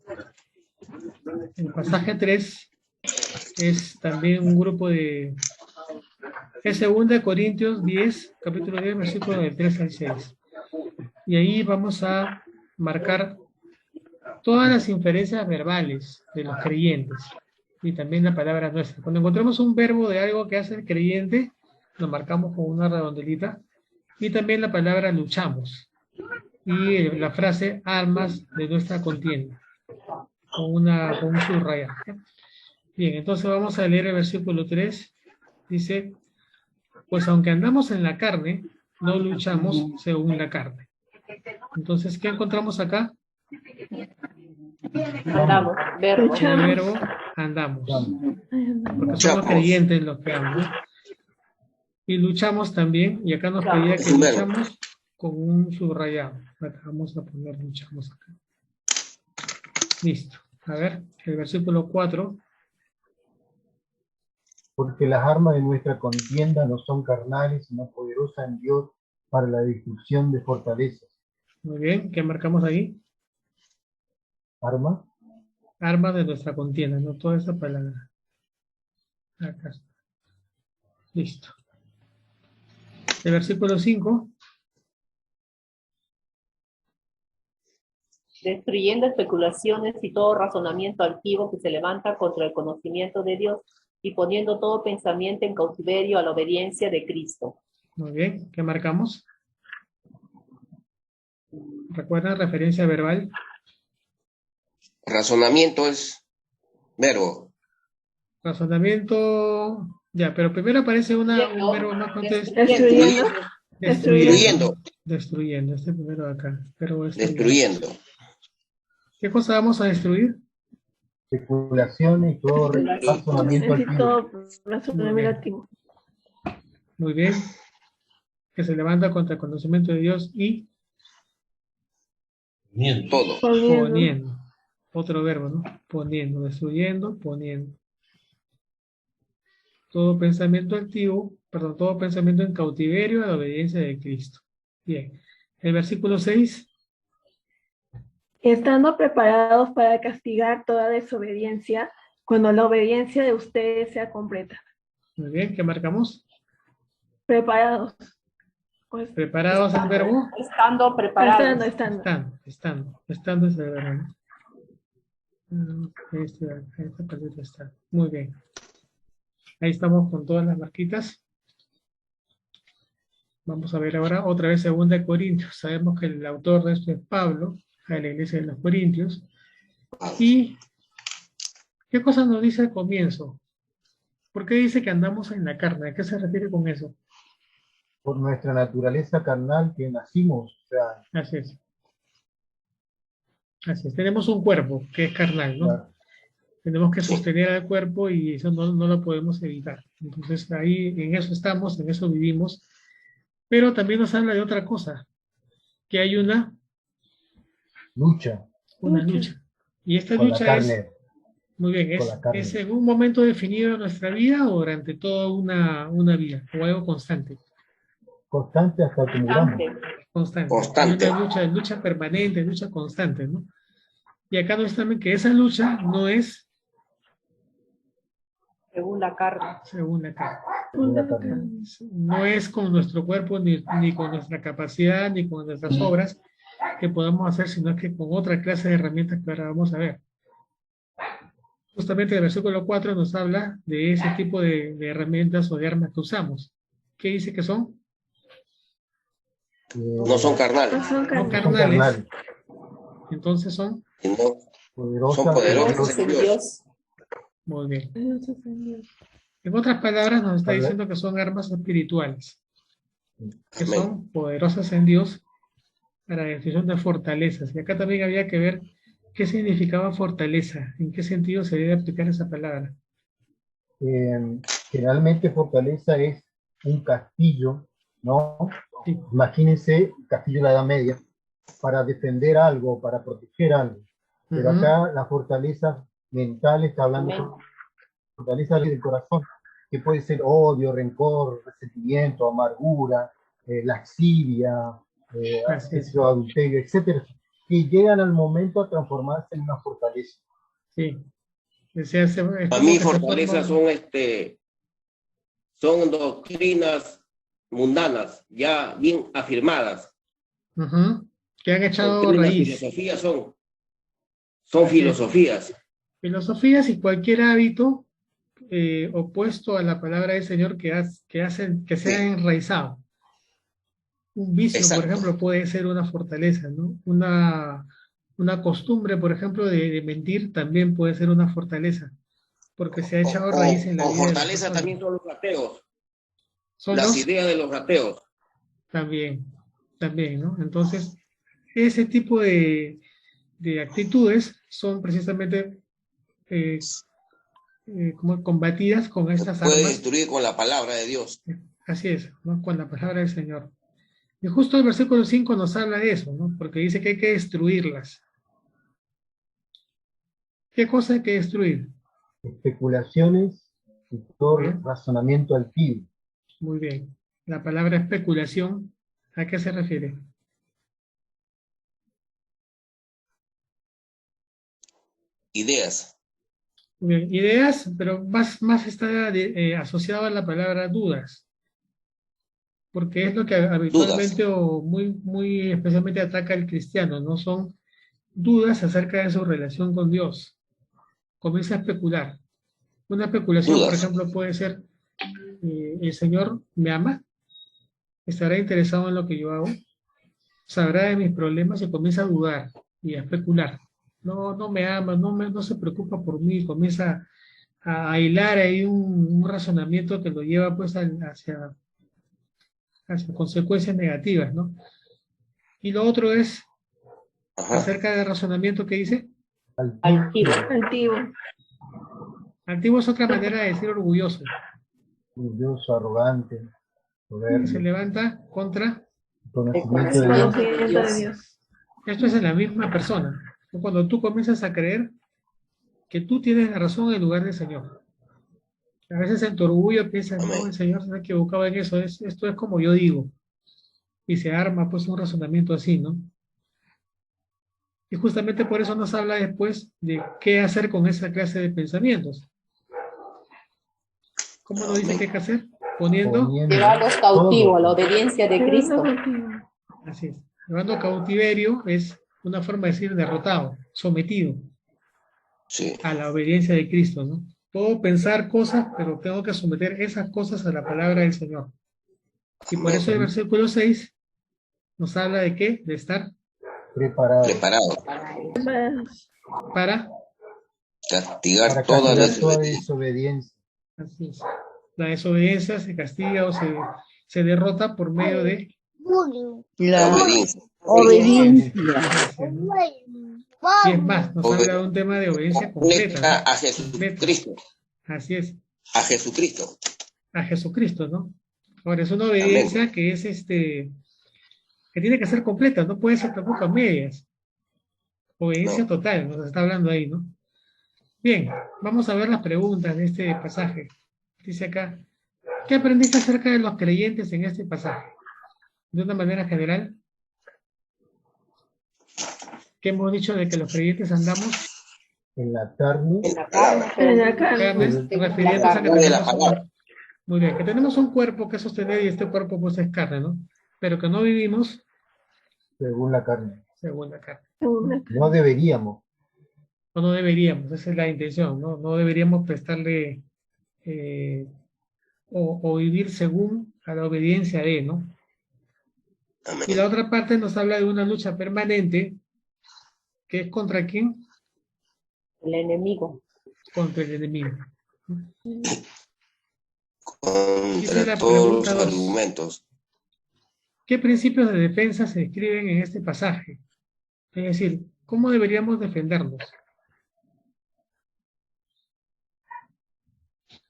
El pasaje 3 es también un grupo de... Es 2 Corintios 10, capítulo 10, versículo del 3 al 6. Y ahí vamos a marcar todas las inferencias verbales de los creyentes y también la palabra nuestra. Cuando encontramos un verbo de algo que hace el creyente, lo marcamos con una redondelita, y también la palabra luchamos y la frase armas de nuestra contienda con un subrayado. Bien, entonces vamos a leer el versículo 3. Dice: pues aunque andamos en la carne, no luchamos según la carne. Entonces, ¿qué encontramos acá? Andamos, verbo. El verbo andamos. Porque son los creyentes los que hablan. Y luchamos también, y acá nos pedía que luchamos con un subrayado. Vamos a poner luchamos acá. Listo. A ver, el versículo 4. Porque las armas de nuestra contienda no son carnales, sino poderosas en Dios para la destrucción de fortalezas. Muy bien, ¿qué marcamos ahí? ¿Arma? Armas de nuestra contienda, no toda esa palabra. Acá está. Listo. El versículo 5. Destruyendo especulaciones y todo razonamiento altivo que se levanta contra el conocimiento de Dios, y poniendo todo pensamiento en cautiverio a la obediencia de Cristo. Muy bien, ¿qué marcamos? ¿Recuerdan referencia verbal? Razonamiento es verbo. Razonamiento, ya, pero primero aparece un verbo más contexto. Destruyendo. Destruyendo, este primero de acá. Pero destruyendo. ¿Qué cosa vamos a destruir? Especulaciones y todo razonamiento activo. Muy bien. Que se levanta contra el conocimiento de Dios y todo. Poniendo. Otro verbo, ¿no? Poniendo, destruyendo, poniendo. Todo pensamiento activo, perdón, todo pensamiento en cautiverio a la obediencia de Cristo. Bien. El versículo 6. Estando preparados para castigar toda desobediencia, cuando la obediencia de ustedes sea completa. Muy bien, ¿qué marcamos? Preparados. Pues, ¿preparados el verbo? Estando preparados. Estando es el verbo. Esta parte está. Muy bien. Ahí estamos con todas las marquitas. Vamos a ver ahora otra vez 2 Corintios. Sabemos que el autor de esto es Pablo, a la iglesia de los Corintios. ¿Y qué cosa nos dice al comienzo? ¿Por qué dice que andamos en la carne? ¿A qué se refiere con eso? Por nuestra naturaleza carnal que nacimos, o sea, Así es. Así es. Tenemos un cuerpo que es carnal, ¿no? la- Tenemos que sostener al cuerpo y eso no lo podemos evitar. Entonces ahí en eso estamos, en eso vivimos. Pero también nos habla de otra cosa, que hay una lucha lucha. Y esta con la lucha es, carne, muy bien, con la carne. es en un momento definido de nuestra vida o durante toda una vida, o algo constante. Constante hasta que muramos. Constante. Constante. Hay una lucha permanente, lucha constante, ¿no? Y acá nos también que esa lucha no es según la carne. según la carne. Según la carne. No es con nuestro cuerpo, ni con nuestra capacidad, ni con nuestras obras que podamos hacer, sino que con otra clase de herramientas que ahora vamos a ver. Justamente el versículo 4 nos habla de ese tipo de herramientas o de armas que usamos. ¿Qué dice que son? No son carnales, No son No carnes. Son carnales. carnales, Entonces son, sino poderosas, son poderosas Dios en en Dios. Dios. muy bien. Dios es en Dios. En otras palabras nos está Habla- diciendo que son armas espirituales, que Amén. son poderosas en Dios para la destrucción de fortalezas. Y acá también había que ver qué significaba fortaleza, en qué sentido se debe aplicar esa palabra. Generalmente fortaleza es un castillo, ¿no? Sí. Imagínense el castillo de la Edad Media, para defender algo, para proteger algo. Pero Ujú. acá la fortaleza mental está hablando Amén. de fortaleza del corazón, que puede ser odio, rencor, resentimiento, amargura, laxivia, Así es. adulterio, etcétera, que llegan al momento a transformarse en una fortaleza. Sí. Decía, es Para como mí que se fortalezas forma- son doctrinas mundanas, ya bien afirmadas. Ujú. Que han echado Doctrinas, raíz. filosofías son Así es. filosofías. Filosofías y cualquier hábito opuesto a la palabra del Señor que hacen que sea Sí. enraizado. Un vicio, Exacto. por ejemplo, puede ser una fortaleza, ¿no? Una costumbre, por ejemplo, de mentir también puede ser una fortaleza, porque se ha echado raíz en la vida de la Fortaleza persona. también son los ateos, Son las los ideas de los ateos. también, ¿no? Entonces, ese tipo de actitudes son precisamente como combatidas con estas Puede armas. destruir con la palabra de Dios. Así es, ¿no? Con la palabra del Señor. Y justo el versículo 5 nos habla de eso, ¿no? Porque dice que hay que destruirlas. ¿Qué cosa hay que destruir? Especulaciones y todo Bien. razonamiento altivo. Muy bien. La palabra especulación, ¿a qué se refiere? Ideas. Muy bien. Ideas, pero más está asociado a la palabra dudas. Porque es lo que habitualmente o muy especialmente ataca al cristiano, ¿no? Son dudas acerca de su relación con Dios. Comienza a especular. Una especulación, por Dudas. ejemplo, puede ser, ¿el Señor me ama? ¿Estará interesado en lo que yo hago? ¿Sabrá de mis problemas? Y comienza a dudar y a especular. No me ama, no se preocupa por mí. Comienza a hilar ahí un razonamiento que lo lleva pues hacia consecuencias negativas, ¿no? Y lo otro es, Ajá. acerca del razonamiento que dice, Altivo. Altivo. altivo es otra manera de decir orgulloso, orgulloso, arrogante, que se soberbio, levanta contra, conocimiento de Dios. Conocimiento de Dios. esto es en la misma persona. Cuando tú comienzas a creer que tú tienes la razón en lugar del Señor. A veces en tu orgullo piensas, no, el Señor se ha equivocado en eso, esto es como yo digo. Y se arma pues un razonamiento así, ¿no? Y justamente por eso nos habla después de qué hacer con esa clase de pensamientos. ¿Cómo nos dice qué hay que hacer? Poniendo, Llevarlos cautivos a la obediencia de Cristo. así es, llevando cautiverio es una forma de decir derrotado, sometido Sí. a la obediencia de Cristo, ¿no? Puedo pensar cosas, pero tengo que someter esas cosas a la palabra del Señor. Y por eso el versículo 6 nos habla de qué? De estar Preparado. para Castigar Para toda castigar toda desobediencia. desobediencia. así es. La desobediencia se castiga o se derrota por medio de La obediencia. Obediencia. gracia, ¿no? Y es más, nos habla de un tema de obediencia completa, Completa ¿no? a Jesucristo. Así es, A Jesucristo. a Jesucristo, ¿no? Ahora, es una obediencia que es que tiene que ser completa, no puede ser tampoco a medias. Obediencia No. total, nos está hablando ahí, ¿no? Bien, vamos a ver las preguntas de este pasaje. Dice acá, ¿qué aprendiste acerca de los creyentes en este pasaje? De una manera general, ¿qué hemos dicho de que los creyentes andamos? En la carne. En la carne, En la Carnes, carne. refiriéndose a que carne de la tenemos palabra. muy bien, que tenemos un cuerpo que sostener y este cuerpo pues es carne, ¿no? Pero que no vivimos Según la carne. según la carne. No deberíamos. O no deberíamos, esa es la intención, ¿no? No deberíamos prestarle o vivir según a la obediencia de, ¿no? Amén. Y la otra parte nos habla de una lucha permanente, que es contra quién? el enemigo. Contra el enemigo. Contra la todos los pregunta dos. argumentos. ¿Qué principios de defensa se describen en este pasaje? Es decir, ¿cómo deberíamos defendernos?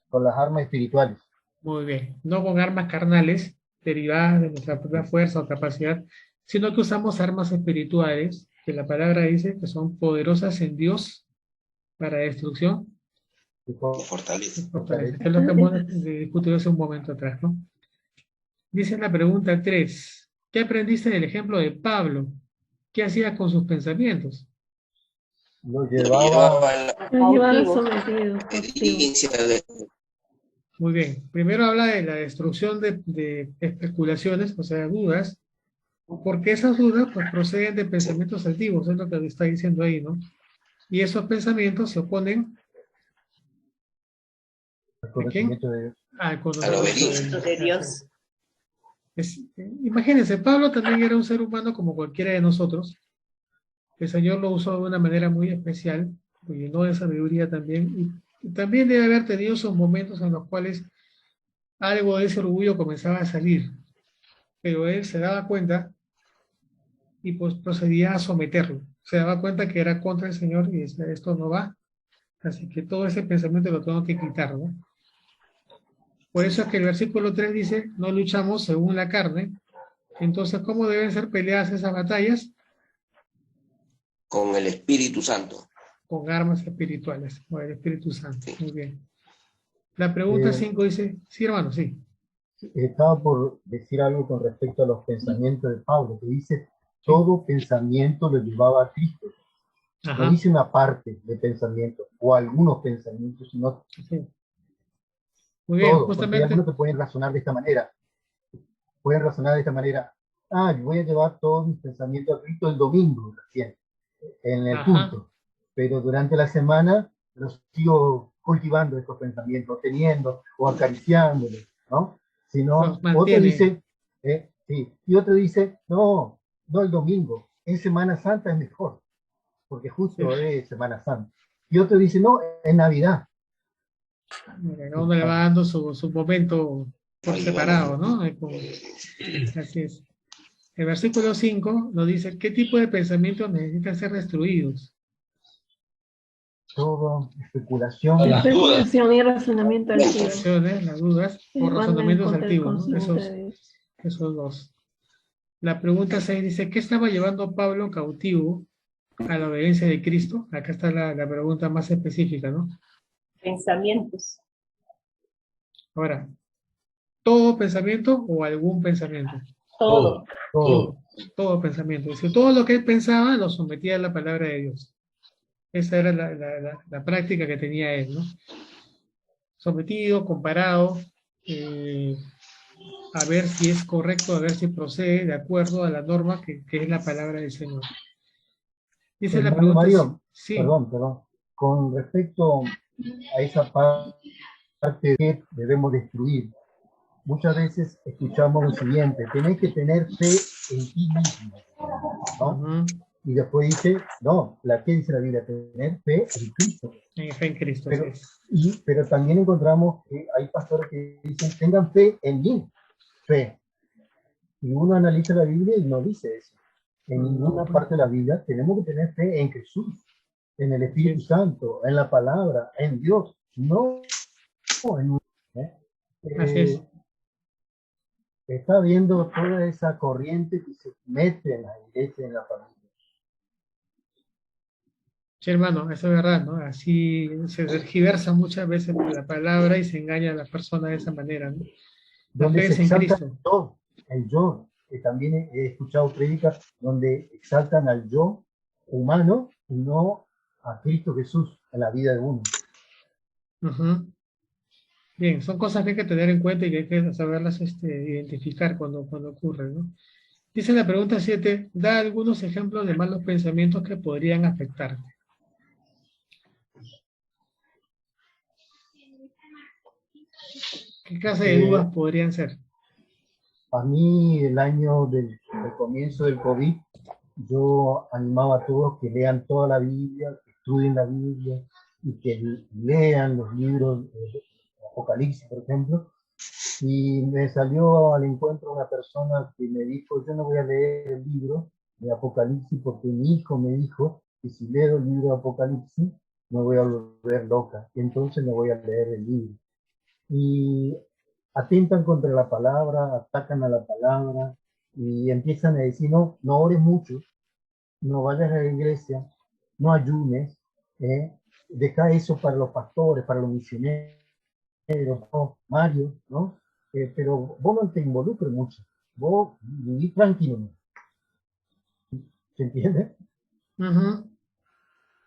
Con las armas espirituales. Muy bien, no con armas carnales derivadas de nuestra propia fuerza o capacidad, sino que usamos armas espirituales, que la palabra dice que son poderosas en Dios para destrucción Y y Fortaleza. fortaleza, que es lo que hemos discutido hace un momento atrás, ¿no? Dice la pregunta 3, ¿qué aprendiste del ejemplo de Pablo? ¿Qué hacía con sus pensamientos? Lo Lo llevaba llevaba a la Lo llevaban Cautivos. sometidos, cautivos. obediencia de Muy bien, primero habla de la destrucción de especulaciones, o sea, dudas, porque esas dudas pues proceden de pensamientos altivos, es lo que está diciendo ahí, ¿no? Y esos pensamientos se oponen al conocimiento de Dios. al A la conocimiento obediencia. De Dios. Imagínense, Pablo también era un ser humano como cualquiera de nosotros. El Señor lo usó de una manera muy especial, lo llenó de sabiduría también, y también debe haber tenido esos momentos en los cuales algo de ese orgullo comenzaba a salir, pero él se daba cuenta y pues procedía a someterlo. Se daba cuenta que era contra el Señor y decía, esto no va, así que todo ese pensamiento lo tengo que quitar, ¿no? Por eso es que el versículo 3 dice, no luchamos según la carne. Entonces, ¿cómo deben ser peleadas esas batallas? con el Espíritu Santo. Con armas espirituales, con el Espíritu Santo. Muy bien. La pregunta 5 dice, sí, hermano, sí. Estaba por decir algo con respecto a los pensamientos de Pablo, que dice, todo pensamiento lo llevaba a Cristo. Ajá. No dice una parte de pensamiento, o algunos pensamientos, sino Sí. Muy bien, todo. Porque justamente. algunos que pueden razonar de esta manera. Pueden razonar de esta manera. Ah, yo voy a llevar todos mis pensamientos a Cristo el domingo, recién, en el Ajá. culto. Pero durante la semana los sigo cultivando estos pensamientos, teniendo o acariciándolos, ¿no? Sino, Los otro mantiene. dice, sí, y otro dice, no el domingo, en Semana Santa es mejor, porque justo Sí. es Semana Santa. Y otro dice, no, en Navidad. Mira, uno le va dando su momento por separado, ¿no? Así es. El versículo 5 nos dice, ¿qué tipo de pensamientos necesitan ser destruidos? Todo especulación. Las dudas. Especulación y razonamiento altivo. Acciones, las dudas, Que o van en razonamientos contra del altivos, ¿no? conocimiento de Dios. Esos dos. La pregunta 6 dice, ¿qué estaba llevando Pablo cautivo a la obediencia de Cristo? Acá está la pregunta más específica, ¿no? Pensamientos. Ahora, ¿todo pensamiento o algún pensamiento? Todo. Todo pensamiento. Es decir, todo lo que él pensaba lo sometía a la palabra de Dios. Esa era la práctica que tenía él, ¿no? Sometido, comparado, a ver si es correcto, a ver si procede de acuerdo a la norma que es la palabra del Señor. Dice la Hermano pregunta. Mario, Sí, perdón. Con respecto a esa parte que debemos destruir. Muchas veces escuchamos lo siguiente: tenés que tener fe en ti mismo, ¿no? Y después dice, no, ¿qué dice la Biblia? Tener fe en Cristo. Fe en Cristo, pero también encontramos que hay pastores que dicen, tengan fe en mí, fe. Y uno analiza la Biblia y no dice eso. En ninguna parte de la Biblia tenemos que tener fe en Jesús, en el Espíritu Santo, en la palabra, en Dios, no en Así es. Está viendo toda esa corriente que se mete en la iglesia, en la familia. Sí, hermano, eso es verdad, ¿no? Así se tergiversa muchas veces la palabra y se engaña a la persona de esa manera, ¿no? Donde se exalta el yo, que también he escuchado prédicas donde exaltan al yo humano y no a Cristo Jesús en la vida de uno. Bien, son cosas que hay que tener en cuenta y que hay que saberlas identificar cuando ocurren, ¿no? Dice la pregunta 7, da algunos ejemplos de malos pensamientos que podrían afectarte. ¿Qué clase de dudas podrían ser? A mí, el año del comienzo del COVID, yo animaba a todos que lean toda la Biblia, que estudien la Biblia y que lean los libros de Apocalipsis, por ejemplo. Y me salió al encuentro una persona que me dijo, yo no voy a leer el libro de Apocalipsis porque mi hijo me dijo que si leo el libro de Apocalipsis me voy a volver loca, y entonces no voy a leer el libro. Y atentan contra la palabra, atacan a la palabra y empiezan a decir, no ores mucho, no vayas a la iglesia, no ayunes, deja eso para los pastores, para los misioneros, no, Mario, ¿no? Pero vos no te involucres mucho, vos viví tranquilo. ¿Se entiende?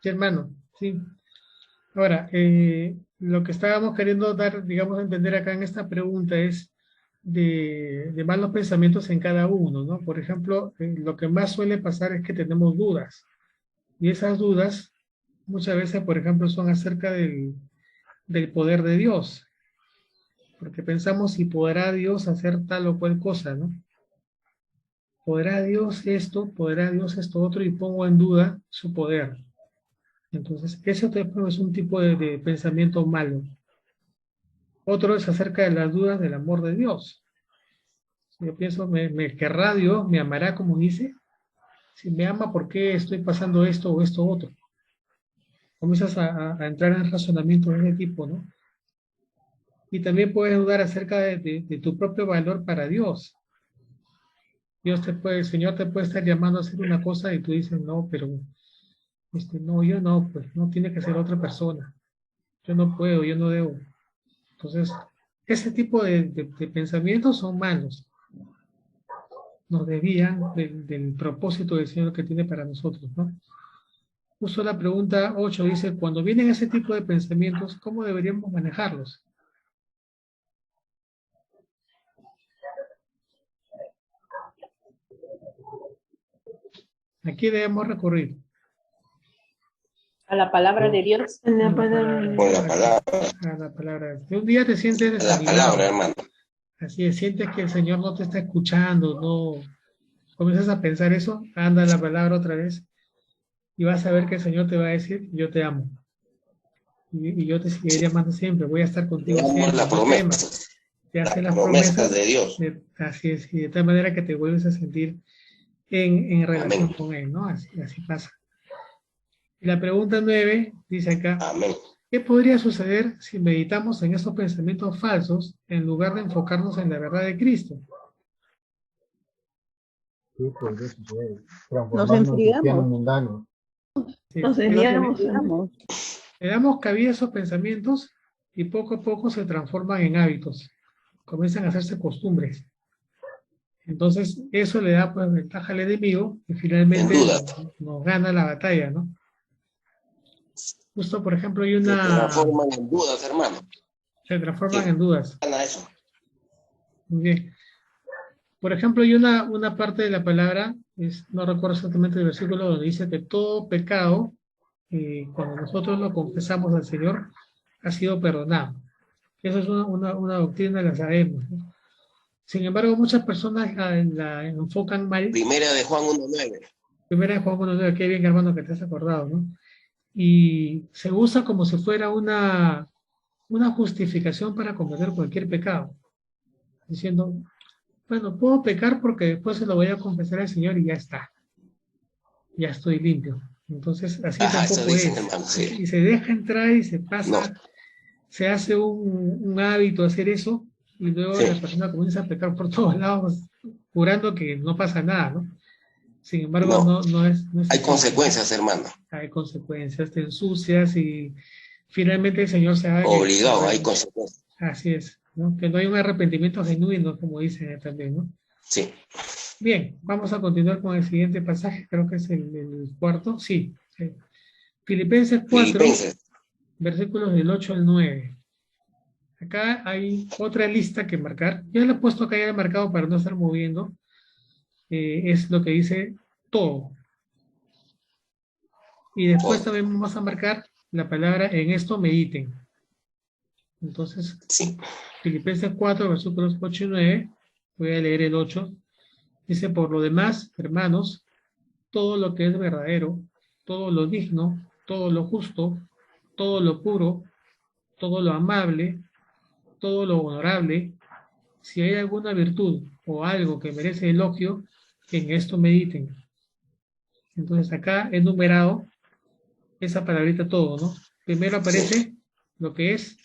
Sí, hermano, sí. Ahora, lo que estábamos queriendo dar, digamos, a entender acá en esta pregunta es de malos pensamientos en cada uno, ¿no? Por ejemplo, lo que más suele pasar es que tenemos dudas. Y esas dudas muchas veces, por ejemplo, son acerca del poder de Dios. Porque pensamos si podrá Dios hacer tal o cual cosa, ¿no? ¿Podrá Dios esto? ¿Podrá Dios esto otro? Y pongo en duda su poder. Entonces, eso es un tipo de pensamiento malo. Otro es acerca de las dudas del amor de Dios. Yo pienso, ¿me querrá Dios? ¿Me amará como dice? Si me ama, ¿por qué estoy pasando esto o esto otro? Comienzas a entrar en razonamientos de ese tipo, ¿no? Y también puedes dudar acerca de tu propio valor para Dios. El Señor te puede estar llamando a hacer una cosa y tú dices, no, pero no, yo no, pues no tiene que ser otra persona. Yo no puedo, yo no debo. Entonces, ese tipo de pensamientos son malos. Nos desvían del propósito del Señor que tiene para nosotros, ¿no? Justo la pregunta 8 dice, cuando vienen ese tipo de pensamientos, ¿cómo deberíamos manejarlos? ¿A qué debemos recurrir? A la palabra de Dios. Con la palabra. A la palabra. Un día te sientes desanimado. La palabra, hermano. Así es, sientes que el Señor no te está escuchando, no comienzas a pensar eso, anda la palabra otra vez y vas a ver que el Señor te va a decir, yo te amo. Y yo te seguiré amando siempre, voy a estar contigo siempre. La promesa. Te hace las promesas de Dios. Así es, y de tal manera que te vuelves a sentir en relación con Él, ¿no? Así pasa. Y la pregunta 9 dice acá, ¿qué podría suceder si meditamos en esos pensamientos falsos en lugar de enfocarnos en la verdad de Cristo? ¿Qué podría suceder? Nos enfriamos. Sí, nos enfriamos. Le damos cabida a esos pensamientos y poco a poco se transforman en hábitos. Comienzan a hacerse costumbres. Entonces, eso le da pues ventaja al enemigo y finalmente nos gana la batalla, ¿no? Justo, por ejemplo, hay una... Se transforman en dudas, hermano. Se transforman en dudas. Muy bien. Por ejemplo, hay una parte de la palabra, no recuerdo exactamente el versículo, donde dice que todo pecado, cuando nosotros lo confesamos al Señor, ha sido perdonado. Eso es una doctrina, la sabemos, ¿no? Sin embargo, muchas personas la enfocan mal. Primera de Juan 1:9. Primera de Juan 1:9, qué bien, hermano, que te has acordado, ¿no? Y se usa como si fuera una justificación para cometer cualquier pecado, diciendo, bueno, puedo pecar porque después se lo voy a confesar al Señor y ya está, ya estoy limpio. Entonces, así Eso tampoco dicen, es. hermano, sí. Y se deja entrar y se pasa, No. se hace un hábito hacer eso, y luego Sí. la persona comienza a pecar por todos lados, jurando que no pasa nada, ¿no? Sin embargo, no es Hay así. consecuencias, hermano. Hay consecuencias, te ensucias y finalmente el Señor se haga Obligado, hay consecuencias. Así es, ¿no? Que no hay un arrepentimiento genuino, como dicen también, ¿no? Sí. Bien, vamos a continuar con el siguiente pasaje, creo que es el cuarto, sí. Filipenses 4, Filipenses. versículos del 8 al 9. Acá hay otra lista que marcar. Yo le he puesto acá ya marcado para no estar moviendo. Es lo que dice todo. Y después Todo. también vamos a marcar la palabra en esto mediten. Entonces, Sí. Filipenses 4, versículos 8 y 9. Voy a leer el 8. Dice, por lo demás, hermanos, todo lo que es verdadero, todo lo digno, todo lo justo, todo lo puro, todo lo amable, todo lo honorable, si hay alguna virtud o algo que merece elogio, en esto mediten. Entonces acá he numerado esa palabrita todo, ¿no? Primero aparece lo que es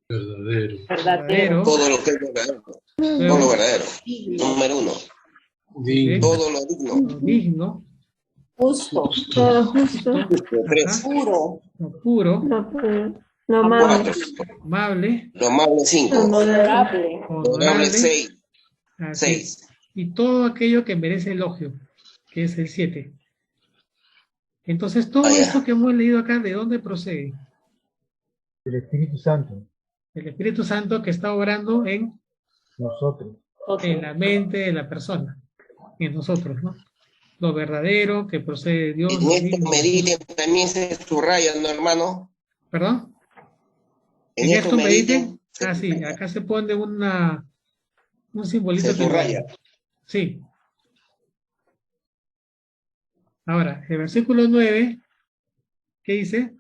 Verdadero. Todo lo que es verdadero. Luego, Todo lo verdadero. Número 1. ¿sí? Todo lo digno. Lo digno, Justo. Todo justo, Número 3. Puro. lo puro, lo amable, 4. amable, Lo amable 5. Honorable. Honorable 6. así es. 6. Y todo aquello que merece elogio, que es el 7. Entonces, todo esto que hemos leído acá, ¿de dónde procede? El Espíritu Santo, El Espíritu Santo que está obrando en nosotros. la mente de la persona, en nosotros, ¿no? Lo verdadero que procede de Dios. En esto mediten también se subraya, ¿no, hermano? ¿Perdón? En esto mediten. Ah, sí, acá se pone un simbolito. Se subraya. Sí. Ahora, el versículo 9, ¿qué dice?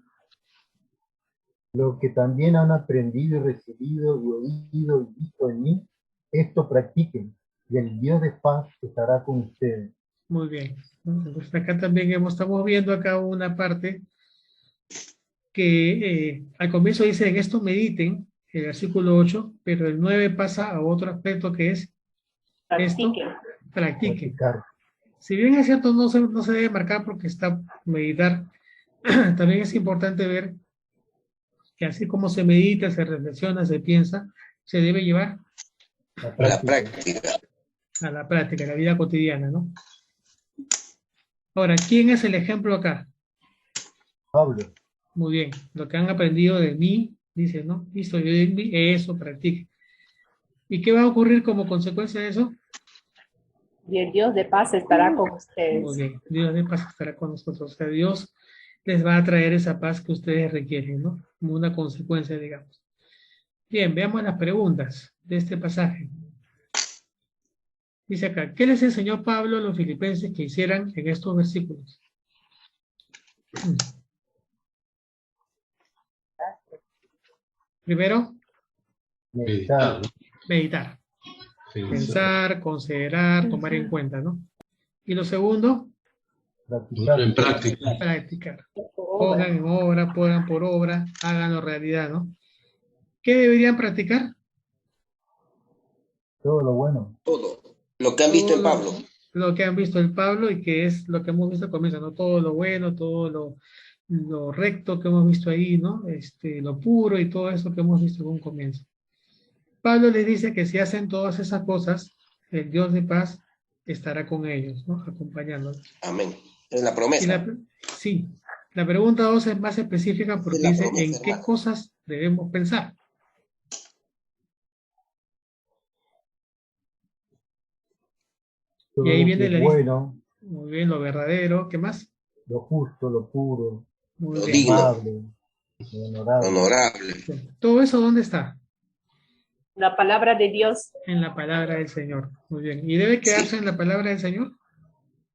Lo que también han aprendido y recibido y oído y visto en mí, esto practiquen, y el Dios de paz estará con ustedes. Muy bien. Entonces acá también estamos viendo acá una parte que al comienzo dice, en esto mediten, el versículo 8, pero el 9 pasa a otro aspecto que es esto, practiquen. Practicar. Si bien es cierto, no se debe marcar porque está meditar, también es importante ver que así como se medita, se reflexiona, se piensa, se debe llevar La práctica. a la práctica, a la vida cotidiana, ¿no? Ahora, ¿quién es el ejemplo acá? Pablo. Muy bien, lo que han aprendido de mí, dice, ¿no? Listo, yo de mí, eso practique. ¿Y qué va a ocurrir como consecuencia de eso? Y el Dios de paz estará con Muy ustedes. bien, Dios de paz estará con nosotros. O sea, Dios les va a traer esa paz que ustedes requieren, ¿no? Como una consecuencia, digamos. Bien, veamos las preguntas de este pasaje. Dice acá, ¿qué les enseñó Pablo a los filipenses que hicieran en estos versículos? Primero, Meditar. meditar. Pensar, considerar, tomar en cuenta, ¿no? Y lo segundo, Practicar. En práctica. practicar. Pongan en obra, pongan por obra, háganlo realidad, ¿no? ¿Qué deberían practicar? Todo lo bueno. Todo. Lo que han visto en Pablo. Lo que han visto en Pablo y que es lo que hemos visto al comienzo, ¿no? Todo lo bueno, todo lo recto que hemos visto ahí, ¿no? Lo puro y todo eso que hemos visto en un comienzo. Pablo les dice que si hacen todas esas cosas, el Dios de paz estará con ellos, ¿no? Acompañándolos. Amén. Es la promesa. Sí. La pregunta 2 es más específica porque dice, promesa, ¿en qué cosas debemos pensar? Todo Y ahí lo viene que la es lista. bueno, Muy bien, lo verdadero, ¿qué más? lo justo, lo puro, Muy Lo bien. digno. amable. honorable. honorable. ¿Todo eso dónde está? La palabra de Dios. En la palabra del Señor. Muy bien. ¿Y debe quedarse en la palabra del Señor?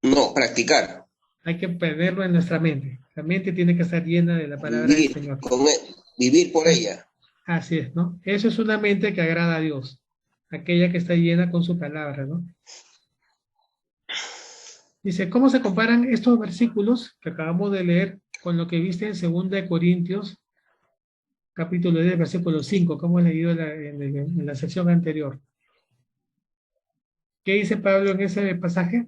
No, practicar. Hay que perderlo en nuestra mente. La mente tiene que estar llena de la palabra del Vivir, Señor. vivir por ella. Así es, ¿no? Eso es una mente que agrada a Dios. Aquella que está llena con su palabra, ¿no? Dice, ¿cómo se comparan estos versículos que acabamos de leer con lo que viste en 2 de Corintios, capítulo 10, versículo 5, como hemos leído en la sección anterior? ¿Qué dice Pablo en ese pasaje?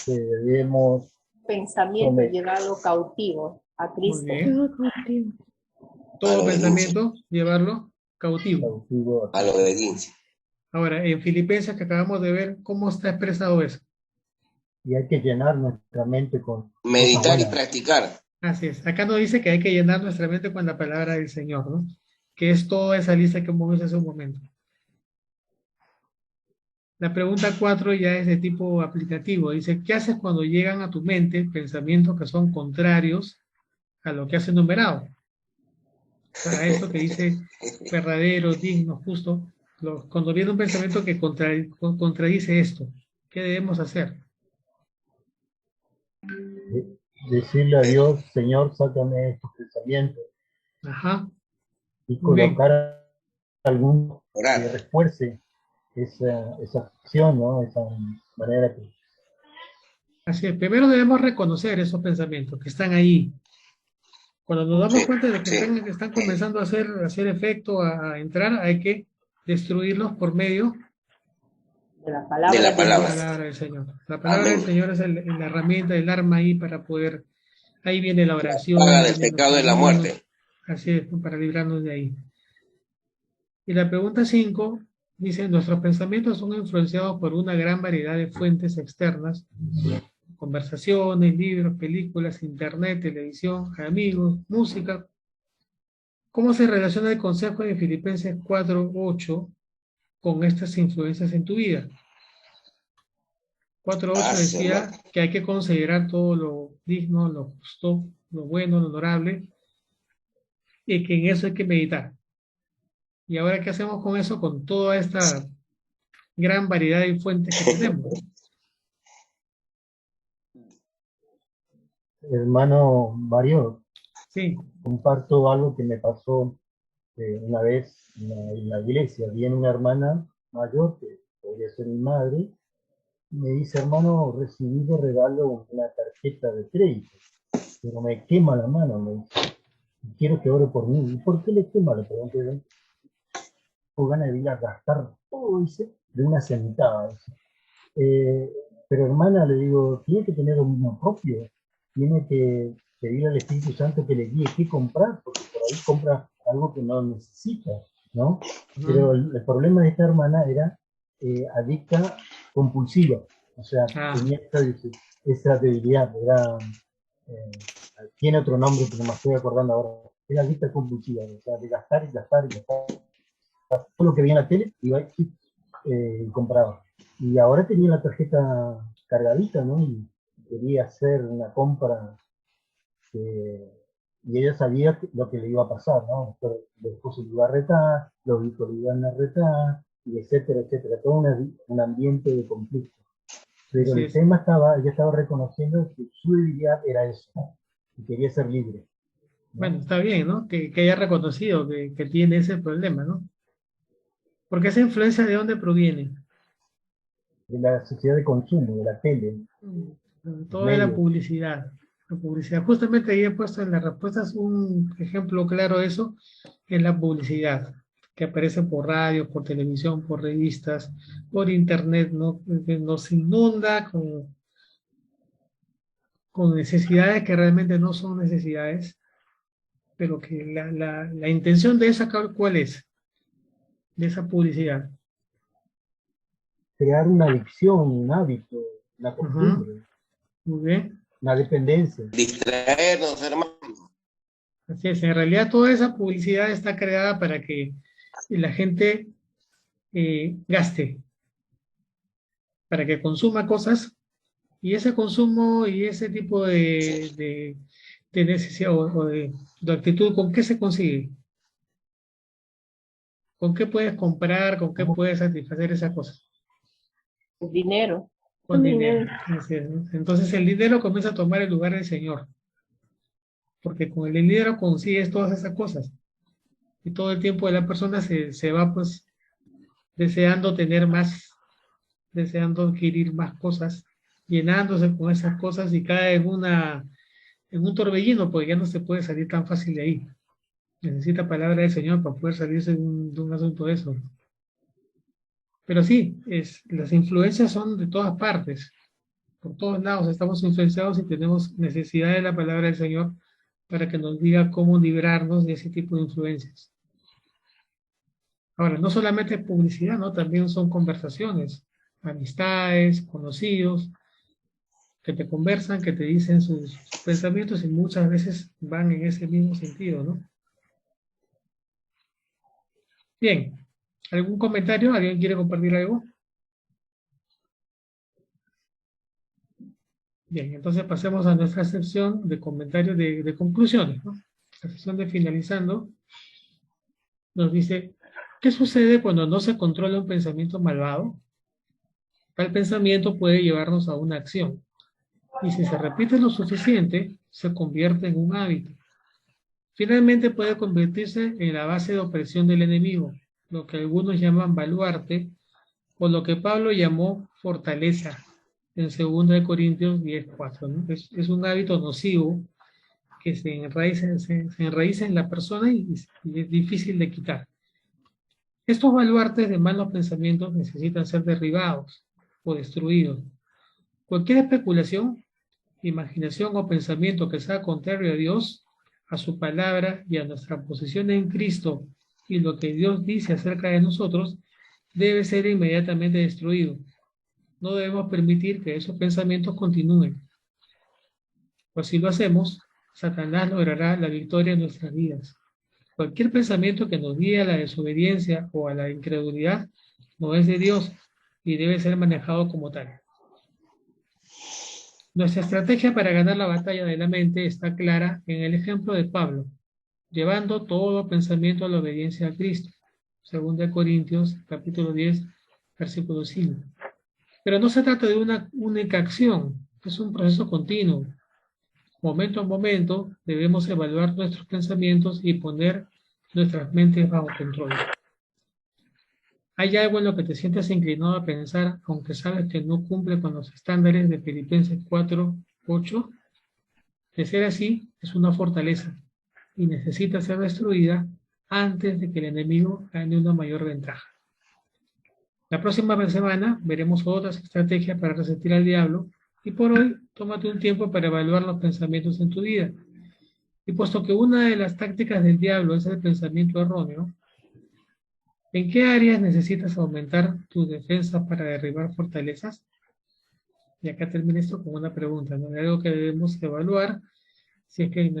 Que debemos Pensamiento llevado cautivo a Muy Cristo. bien. Todo pensamiento, llevarlo cautivo. A la obediencia. Ahora, en Filipenses que acabamos de ver, ¿cómo está expresado eso? Y hay que llenar nuestra mente con Meditar cosas y buenas. practicar. Así es. Acá nos dice que hay que llenar nuestra mente con la palabra del Señor, ¿no? Que es toda esa lista que hemos visto hace un momento. La pregunta 4 ya es de tipo aplicativo. Dice, ¿qué haces cuando llegan a tu mente pensamientos que son contrarios a lo que has enumerado? O sea, a esto que dice verdadero, digno, justo. Cuando viene un pensamiento que contradice esto, ¿qué debemos hacer? Decirle a Dios, Señor, sácame estos pensamientos. Ajá. Y Muy bien. colocar algún que Orar. refuerce esa acción, ¿no? Esa manera que... Así es. Primero debemos reconocer esos pensamientos que están ahí. Cuando nos damos cuenta de que están comenzando a hacer efecto, a entrar, hay que destruirlos por medio De la palabra De la de palabra. Dios. la palabra del Señor. La palabra del Amén. Señor es la herramienta, el arma ahí para poder, ahí viene la oración. Paga del vienen los pecado de la ayunos, muerte. así es, para librarnos de ahí. Y la pregunta 5 dice, nuestros pensamientos son influenciados por una gran variedad de fuentes externas, conversaciones, libros, películas, internet, televisión, amigos, música. ¿Cómo se relaciona el consejo de Filipenses 4:8 con estas influencias en tu vida? 4:8 decía que hay que considerar todo lo digno, lo justo, lo bueno, lo honorable, y que en eso hay que meditar. ¿Y ahora qué hacemos con eso, con toda esta gran variedad de fuentes que tenemos? Hermano Mario, Sí, comparto algo que me pasó una vez en la iglesia. Viene una hermana mayor, que podría ser mi madre, y me dice, hermano, recibí de regalo una tarjeta de crédito, pero me quema la mano, me dice, y quiero que ore por mí. ¿Y por qué le quema? Le pregunté yo. Tengo ganas de ir a gastar todo, dice, de una sentada. Dice. Pero hermana, le digo, tiene que tener dominio propio, tiene que pedir al Espíritu Santo que le guíe qué comprar, porque por ahí compra algo que no necesita, ¿no? Pero el problema de esta hermana era adicta compulsiva, o sea, tenía esa debilidad, era, tiene otro nombre, pero no me estoy acordando ahora, era adicta compulsiva, o sea, de gastar y gastar y gastar, todo lo que veía en la tele, iba y compraba. Y ahora tenía la tarjeta cargadita, ¿no? Y quería hacer una compra y ella sabía lo que le iba a pasar, ¿no? Después se le iba a retar, los hijos le iban a retar, y etcétera, etcétera. Todo un ambiente de conflicto. Pero el tema ella estaba reconociendo que su debilidad era eso, ¿no? Y quería ser libre, ¿no? Bueno, está bien, ¿no? Que haya reconocido que tiene ese problema, ¿no? Porque esa influencia, ¿de dónde proviene? De la sociedad de consumo, de la tele. Toda la publicidad. La publicidad. Justamente ahí he puesto en las respuestas un ejemplo claro de eso, en la publicidad, que aparece por radio, por televisión, por revistas, por internet, ¿no? Nos inunda con necesidades que realmente no son necesidades, pero que la intención de esa, ¿cuál es? De esa publicidad. Crear una adicción, un hábito, una costumbre. Muy bien. Una dependencia. Distraernos, hermano. Así es, en realidad toda esa publicidad está creada para que la gente gaste, para que consuma cosas, y ese consumo y ese tipo de de necesidad o de actitud, ¿con qué se consigue? ¿Con qué puedes comprar? ¿Con qué puedes satisfacer esas cosas? Dinero. Con dinero. Así es, ¿no? Entonces el dinero comienza a tomar el lugar del Señor. Porque con el dinero consigues todas esas cosas. Y todo el tiempo de la persona se va pues deseando tener más, deseando adquirir más cosas, llenándose con esas cosas y cae en un torbellino, porque ya no se puede salir tan fácil de ahí. Necesita palabra del Señor para poder salirse de un asunto de eso. Pero sí, las influencias son de todas partes. Por todos lados estamos influenciados y tenemos necesidad de la palabra del Señor para que nos diga cómo librarnos de ese tipo de influencias. Ahora, no solamente es publicidad, ¿no? También son conversaciones, amistades, conocidos, que te conversan, que te dicen sus pensamientos y muchas veces van en ese mismo sentido, ¿no? Bien, ¿algún comentario? ¿Alguien quiere compartir algo? Bien, entonces pasemos a nuestra sección de comentarios de conclusiones, ¿no? La sección de finalizando nos dice, ¿qué sucede cuando no se controla un pensamiento malvado? Tal pensamiento puede llevarnos a una acción, y si se repite lo suficiente, se convierte en un hábito. Finalmente puede convertirse en la base de opresión del enemigo, lo que algunos llaman baluarte, o lo que Pablo llamó fortaleza, en 2 Corintios 10:4, ¿no? Es un hábito nocivo que se enraiza en la persona y es difícil de quitar. Estos baluartes de malos pensamientos necesitan ser derribados o destruidos. Cualquier especulación, imaginación o pensamiento que sea contrario a Dios, a su palabra y a nuestra posición en Cristo y lo que Dios dice acerca de nosotros, debe ser inmediatamente destruido. No debemos permitir que esos pensamientos continúen. Pues si lo hacemos, Satanás logrará la victoria en nuestras vidas. Cualquier pensamiento que nos guíe a la desobediencia o a la incredulidad no es de Dios y debe ser manejado como tal. Nuestra estrategia para ganar la batalla de la mente está clara en el ejemplo de Pablo, llevando todo pensamiento a la obediencia a Cristo. 2 Corintios, capítulo 10, versículo 5. Pero no se trata de una única acción, es un proceso continuo. Momento a momento debemos evaluar nuestros pensamientos y poner nuestras mentes bajo control. ¿Hay algo en lo que te sientes inclinado a pensar, aunque sabes que no cumple con los estándares de Filipenses 4:8? De ser así, es una fortaleza y necesita ser destruida antes de que el enemigo gane una mayor ventaja. La próxima semana veremos otras estrategias para resistir al diablo y por hoy tómate un tiempo para evaluar los pensamientos en tu vida. Y puesto que una de las tácticas del diablo es el pensamiento erróneo, ¿en qué áreas necesitas aumentar tus defensas para derribar fortalezas? Y acá termino esto con una pregunta, ¿no? Hay algo que debemos evaluar, si es que en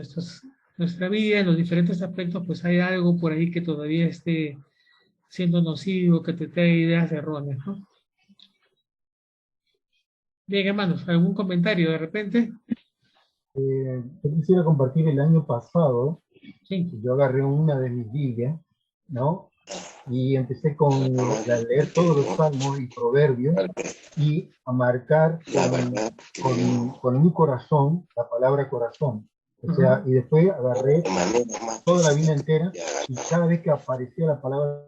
nuestra vida, en los diferentes aspectos, pues hay algo por ahí que todavía esté siendo nocivo, que te traiga ideas erróneas, ¿no? Bien, hermanos, ¿algún comentario de repente? Yo quisiera compartir el año pasado, Sí. yo agarré una de mis Biblias, ¿no? Y empecé a leer todos los salmos y proverbios y a marcar con mi corazón la palabra corazón. O sea, y después agarré toda la Biblia entera y cada vez que aparecía la palabra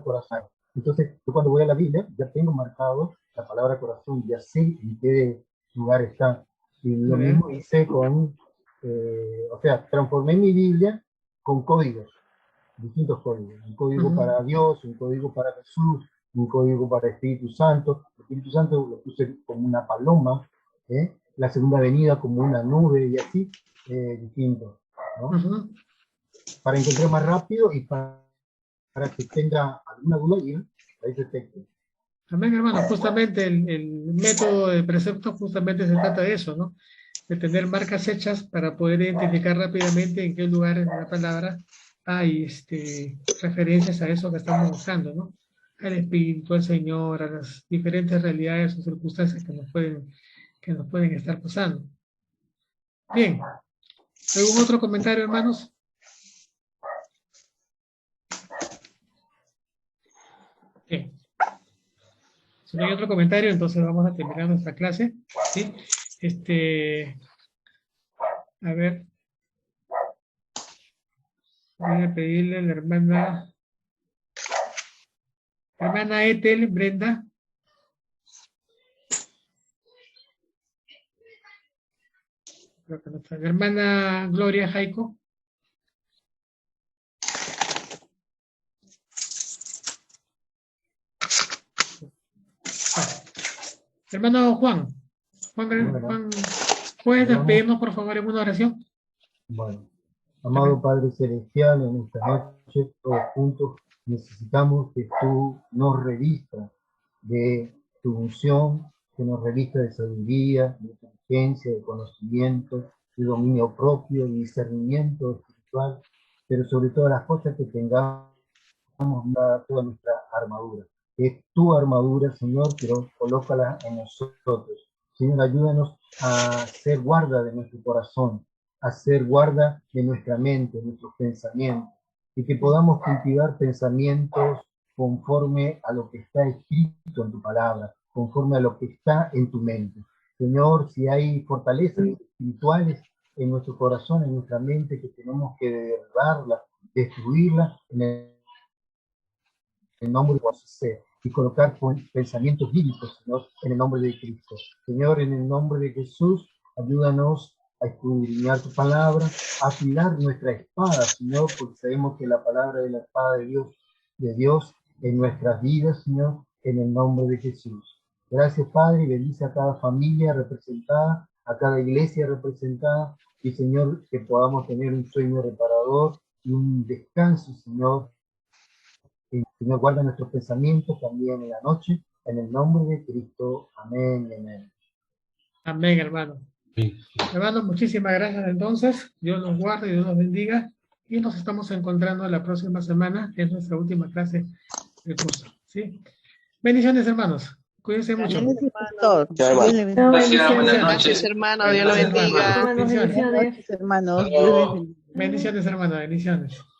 corazón. Entonces, yo cuando voy a la Biblia ya tengo marcado la palabra corazón, ya sé en qué lugar está. Y lo mismo hice o sea, transformé mi Biblia con códigos, distintos códigos. Un código para Dios, un código para Jesús, un código para Espíritu Santo. El Espíritu Santo lo puse como una paloma, la segunda venida como una nube y así, distintos, ¿no? Para encontrar más rápido y para que tenga alguna duda y ahí se detecte. Amén, hermano. Justamente el método de precepto justamente se trata de eso, ¿no? De tener marcas hechas para poder identificar rápidamente en qué lugar en la palabra hay referencias a eso que estamos buscando, ¿no? Al Espíritu, al Señor, a las diferentes realidades o circunstancias que nos pueden estar pasando. Bien. ¿Algún otro comentario, hermanos? Bien. Si no hay otro comentario, entonces vamos a terminar nuestra clase. ¿Sí? A ver. Voy a pedirle a la hermana Ethel, Brenda. Creo que no está. La hermana Gloria Jaico. Hermano Juan, ¿puedes despedirnos por favor en una oración? Bueno, amado Padre Celestial, en esta noche todos juntos necesitamos que tú nos revistas de tu unción, que nos revistas de sabiduría, de inteligencia, de conocimiento, de dominio propio, de discernimiento espiritual, pero sobre todas las cosas que tengamos toda nuestra armadura. Es tu armadura, Señor, pero colócala en nosotros. Señor, ayúdanos a ser guarda de nuestro corazón, a ser guarda de nuestra mente, de nuestros pensamientos, y que podamos cultivar pensamientos conforme a lo que está escrito en tu palabra, conforme a lo que está en tu mente. Señor, si hay fortalezas espirituales en nuestro corazón, en nuestra mente, que tenemos que derribarlas, destruirlas, en el nombre de José, y colocar pensamientos bíblicos, Señor, en el nombre de Cristo. Señor, en el nombre de Jesús, ayúdanos a escudriñar tu palabra, a afilar nuestra espada, Señor, porque sabemos que la palabra es la espada de Dios en nuestras vidas, Señor, en el nombre de Jesús. Gracias, Padre, y bendice a cada familia representada, a cada iglesia representada, y Señor, que podamos tener un sueño reparador y un descanso, Señor. Señor, guarda nuestros pensamientos también en la noche, en el nombre de Cristo. Amén y amén. Amén, hermano. Sí. Hermanos, muchísimas gracias entonces. Dios los guarde y Dios los bendiga. Y nos estamos encontrando la próxima semana, que es nuestra última clase del curso. ¿Sí? Bendiciones, hermanos. Cuídense mucho. Gracias, buenas noches. Hermano, Dios lo bendiga. Bendiciones. Bendiciones. Hermanos, Bendiciones, hermano. Bendiciones.